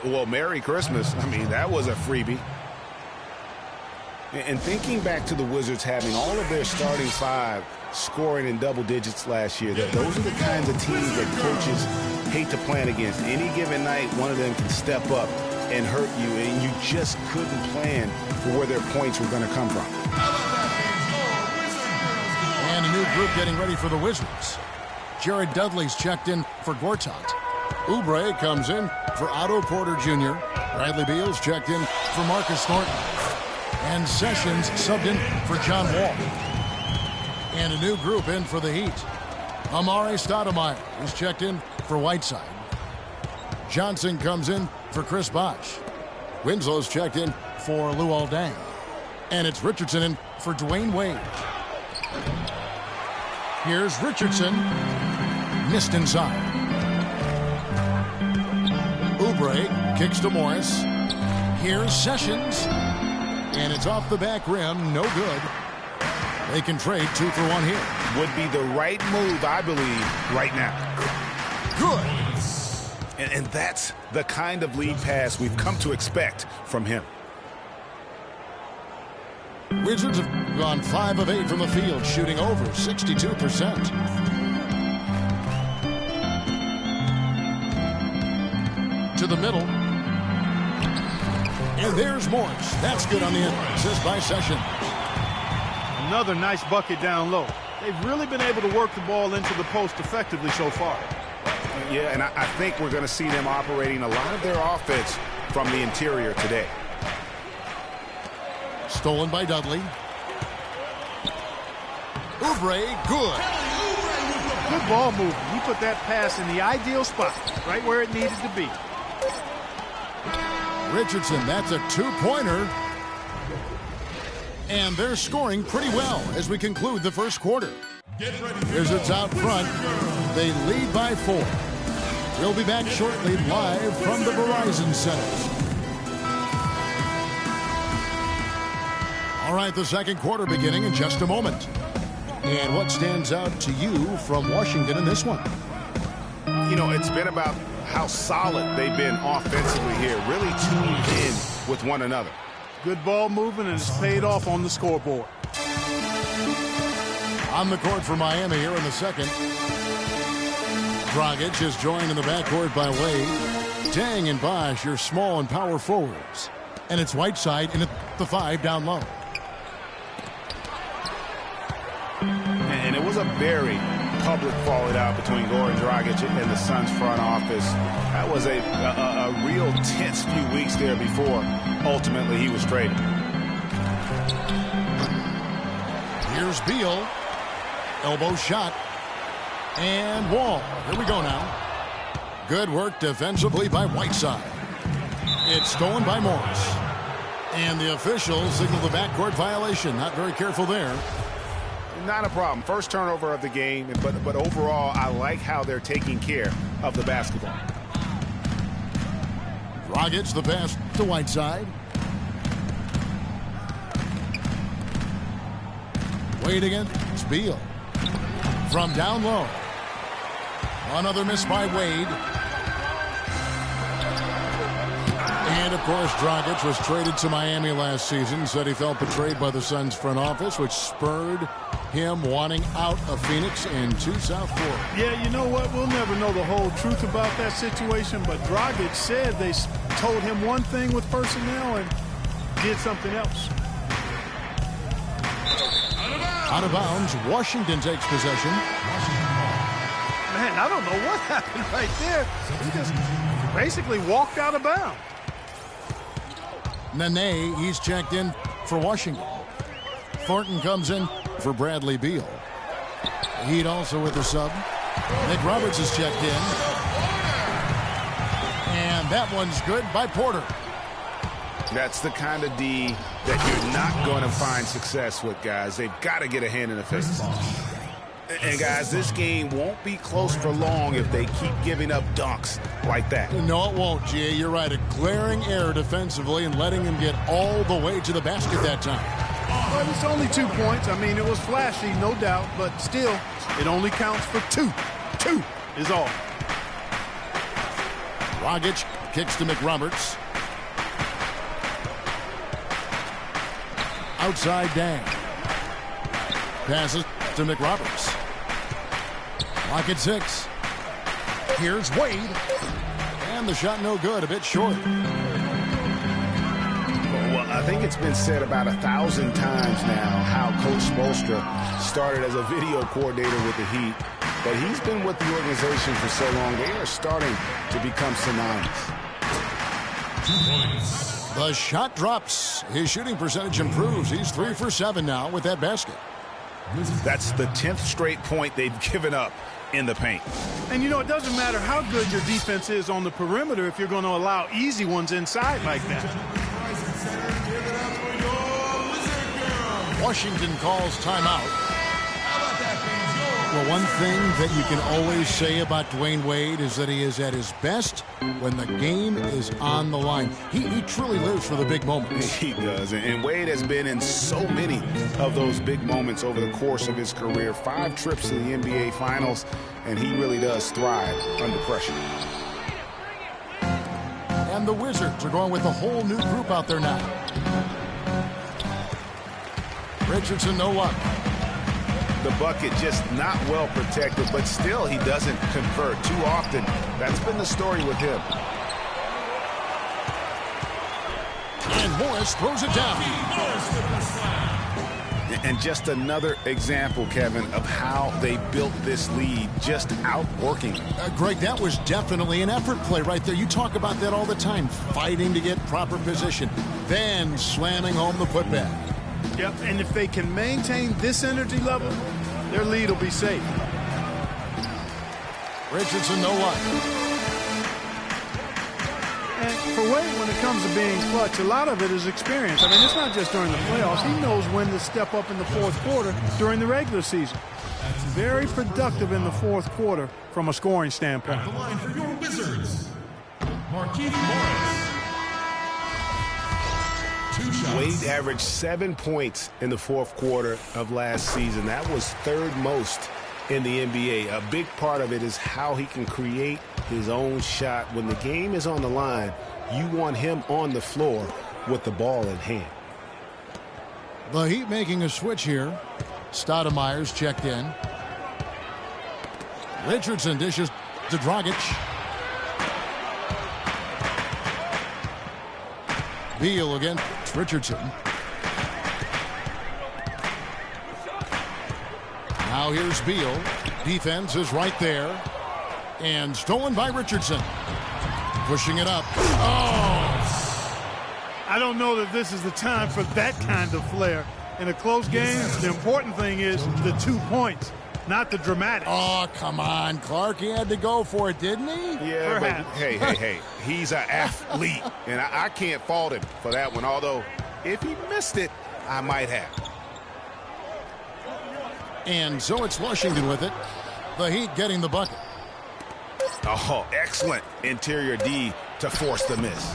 Well, Merry Christmas. I mean, that was a freebie. And thinking back to the Wizards having all of their starting 5 scoring in double digits last year, those are the kinds of teams that coaches hate to plan against. Any given night, one of them can step up and hurt you, and you just couldn't plan for where their points were going to come from.
And a new group getting ready for the Wizards. Jared Dudley's checked in for Gortat. Oubre comes in for Otto Porter Jr. Bradley Beal's checked in for Marcus Thornton. And Sessions subbed in for John Wall. And a new group in for the Heat. Amare Stoudemire is checked in for Whiteside. Johnson comes in for Chris Bosh. Winslow's checked in for Luol Deng. And it's Richardson in for Dwayne Wade. Here's Richardson. Missed inside. Oubre kicks to Morris. Here's Sessions. And it's off the back rim. No good. They can trade 2 for 1 here.
Would be the right move, I believe, right now.
Good.
And that's the kind of lead pass we've come to expect from him.
Wizards have gone 5 of 8 from the field, shooting over 62%. To the middle. And there's Morris. That's good on the end. Assist by Sessions.
Another nice bucket down low. They've really been able to work the ball into the post effectively so far.
Yeah, and I think we're going to see them operating a lot of their offense from the interior today.
Stolen by Dudley. Oubre, good.
Good ball movement. He put that pass in the ideal spot, right where it needed to be.
Richardson, that's a 2-pointer. And they're scoring pretty well as we conclude the first quarter. Wizards out front. They lead by 4. We'll be back shortly live from the Verizon Center. All right, the second quarter beginning in just a moment. And what stands out to you from Washington in this one?
You know, it's been about how solid they've been offensively here, really tuned in with one another.
Good ball movement, and it's paid off on the scoreboard.
On the court for Miami here in the second. Dragic is joined in the backcourt by Wade. Deng and Bosh, your small and power forwards. And it's Whiteside in at the 5 down low.
And it was a very public falling out between Goran Dragic and the Suns front office. That was a real tense few weeks there before ultimately he was traded.
Here's Beal. Elbow shot. And Wall. Here we go now. Good work defensively by Whiteside. It's stolen by Morris. And the officials signal the backcourt violation. Not very careful there.
Not a problem. First turnover of the game, but overall, I like how they're taking care of the basketball.
Dragic the pass to Whiteside. Wade again. It's Beal. From down low. Another miss by Wade. And, of course, Dragic was traded to Miami last season. Said he felt betrayed by the Suns front office, which spurred him wanting out of Phoenix and to South Florida.
Yeah, you know what? We'll never know the whole truth about that situation, but Dragic said they told him one thing with personnel and did something else.
Out of bounds, Washington takes possession.
Man, I don't know what happened right there. He just basically walked out of bounds.
Nene, he's checked in for Washington. Thornton comes in for Bradley Beal. Heat also with the sub. Nick Roberts is checked in. And that one's good by Porter.
That's the kind of D that you're not going to find success with, guys. They've got to get a hand in the face. And, guys, this game won't be close for long if they keep giving up dunks like that.
No, it won't, G.A. You're right. A glaring error defensively and letting him get all the way to the basket that time.
But it's only 2 points. I mean, it was flashy, no doubt, but still, it only counts for 2. 2 is all.
Dragic kicks to McRoberts. Outside Deng. Passes to McRoberts. Lock at 6. Here's Wade. And the shot no good, a bit short.
I think it's been said about 1,000 times now how Coach Spoelstra started as a video coordinator with the Heat, but he's been with the organization for so long, they are starting to become synonymous.
2 points. The shot drops. His shooting percentage improves. He's 3 for 7 now with that basket.
That's the 10th straight point they've given up in the paint.
And, you know, it doesn't matter how good your defense is on the perimeter if you're going to allow easy ones inside like that.
Washington calls timeout. Well, one thing that you can always say about Dwayne Wade is that he is at his best when the game is on the line. He truly lives for the big moments.
He does, and Wade has been in so many of those big moments over the course of his career. 5 trips to the NBA Finals, and he really does thrive under pressure.
And the Wizards are going with a whole new group out there now. Richardson, no luck.
The bucket just not well protected, but still he doesn't convert too often. That's been the story with him.
And Morris throws it down.
And just another example, Kevin, of how they built this lead, just outworking it.
Greg, that was definitely an effort play right there. You talk about that all the time, fighting to get proper position, then slamming home the putback.
Yep, and if they can maintain this energy level, their lead will be safe.
Richardson, no luck.
And for Wade, when it comes to being clutch, a lot of it is experience. I mean, it's not just during the playoffs. He knows when to step up in the fourth quarter during the regular season. Very productive in the fourth quarter from a scoring standpoint.
At the line for your Wizards, Markieff Morris.
Wade averaged 7 points in the fourth quarter of last season. That was 3rd most in the NBA. A big part of it is how he can create his own shot. When the game is on the line, you want him on the floor with the ball in hand.
The Heat making a switch here. Stoudemire's checked in. Richardson dishes to Dragic. Beal against Richardson. Now here's Beal. Defense is right there. And stolen by Richardson. Pushing it up. Oh!
I don't know that this is the time for that kind of flair. In a close game, the important thing is the 2 points, not the dramatic.
Oh, come on, Clark. He had to go for it, didn't he?
Yeah,
perhaps.
But hey. He's an athlete, and I can't fault him for that one, although if he missed it, I might have.
And so it's Washington with it. The Heat getting the bucket.
Oh, excellent interior D to force the miss.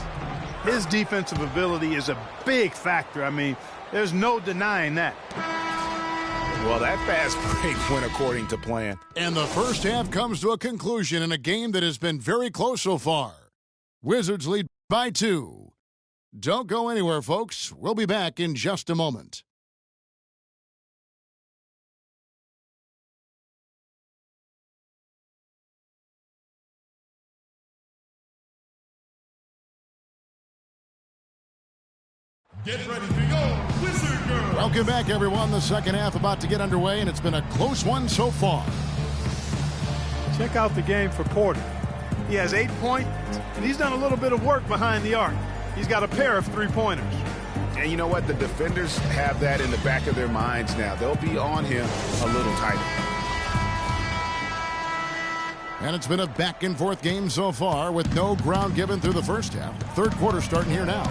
His defensive ability is a big factor. I mean, there's no denying that.
Well, that fast break went according to plan.
And the first half comes to a conclusion in a game that has been very close so far. Wizards lead by 2. Don't go anywhere, folks. We'll be back in just a moment.
Get ready for your Wizard Girl.
Welcome back, everyone. The second half about to get underway, and it's been a close one so far.
Check out the game for Porter. He has 8 points, and he's done a little bit of work behind the arc. He's got a pair of 3-pointers.
And you know what? The defenders have that in the back of their minds now. They'll be on him a little tighter.
And it's been a back-and-forth game so far with no ground given through the first half. Third quarter starting here now.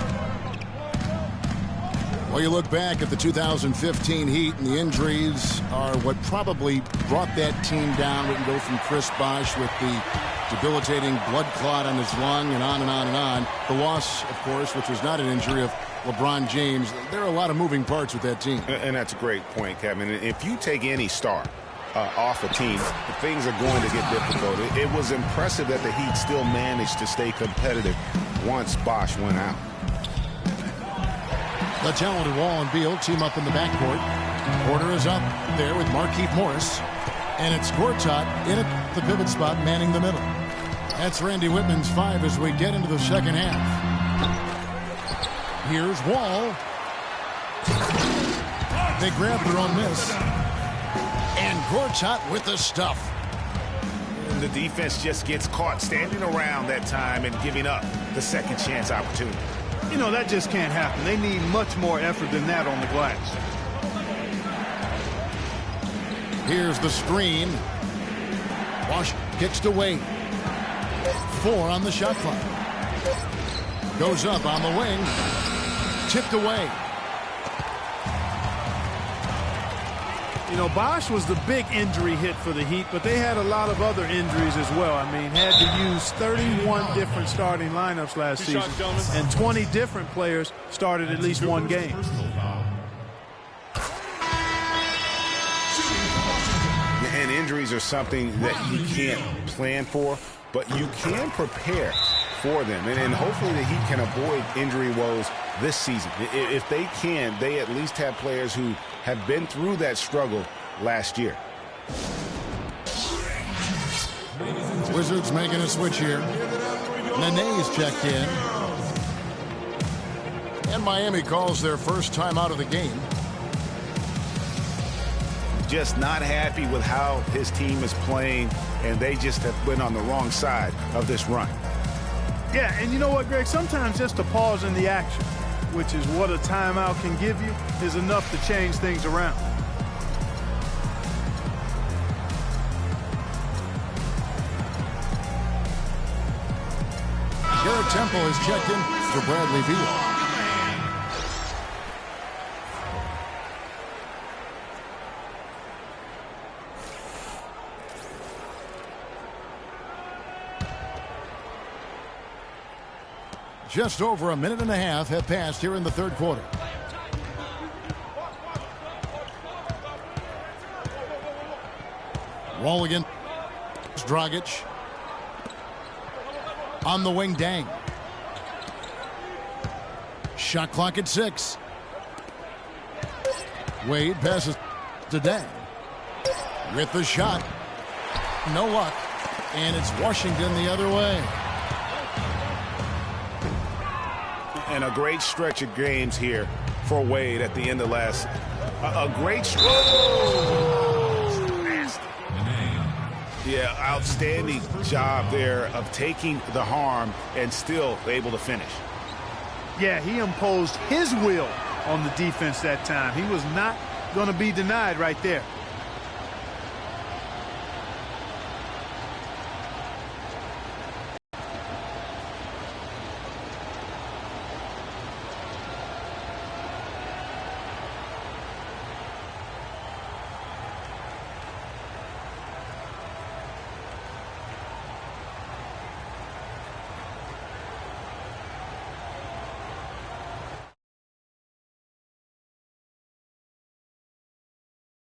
Well, you look back at the 2015 Heat, and the injuries are what probably brought that team down. We can go from Chris Bosh with the debilitating blood clot on his lung and on and on and on. The loss, of course, which was not an injury, of LeBron James. There are a lot of moving parts with that team.
And that's a great point, Kevin. If you take any star off a team, things are going to get difficult. It was impressive that the Heat still managed to stay competitive once Bosh went out.
The talented Wall and Beal team up in the backcourt. Porter is up there with Markieff Morris. And it's Gortat in at the pivot spot, manning the middle. That's Randy Whitman's 5 as we get into the second half. Here's Wall. They grab their own miss. And Gortat with the stuff.
The defense just gets caught standing around that time and giving up the second chance opportunity.
You know, that just can't happen. They need much more effort than that on the glass.
Here's the screen. Wash kicks to Wade. 4 on the shot clock. Goes up on the wing. Tipped away.
You know, Bosh was the big injury hit for the Heat, but they had a lot of other injuries as well. I mean, had to use 31 different starting lineups last season, and 20 different players started at least one game.
And injuries are something that you can't plan for, but you can prepare for them. And hopefully the Heat can avoid injury woes this season. If they can, they at least have players who have been through that struggle last year.
Wizards making a switch here. Nene's checked in. And Miami calls their first time out of the game.
Just not happy with how his team is playing, and they just have been on the wrong side of this run.
Yeah, and you know what, Greg? Sometimes just a pause in the action, which is what a timeout can give you, is enough to change things around.
Garrett Temple has checked in for Bradley Beal. Just over a minute and a half have passed here in the third quarter. Wall again. Dragic. On the wing, Dang. Shot clock at 6. Wade passes to Dang. With the shot. No luck. And it's Washington the other way.
And a great stretch of games here for Wade at the end of last. A great stretch. Yeah, outstanding job there of taking the harm and still able to finish.
Yeah, he imposed his will on the defense that time. He was not going to be denied right there.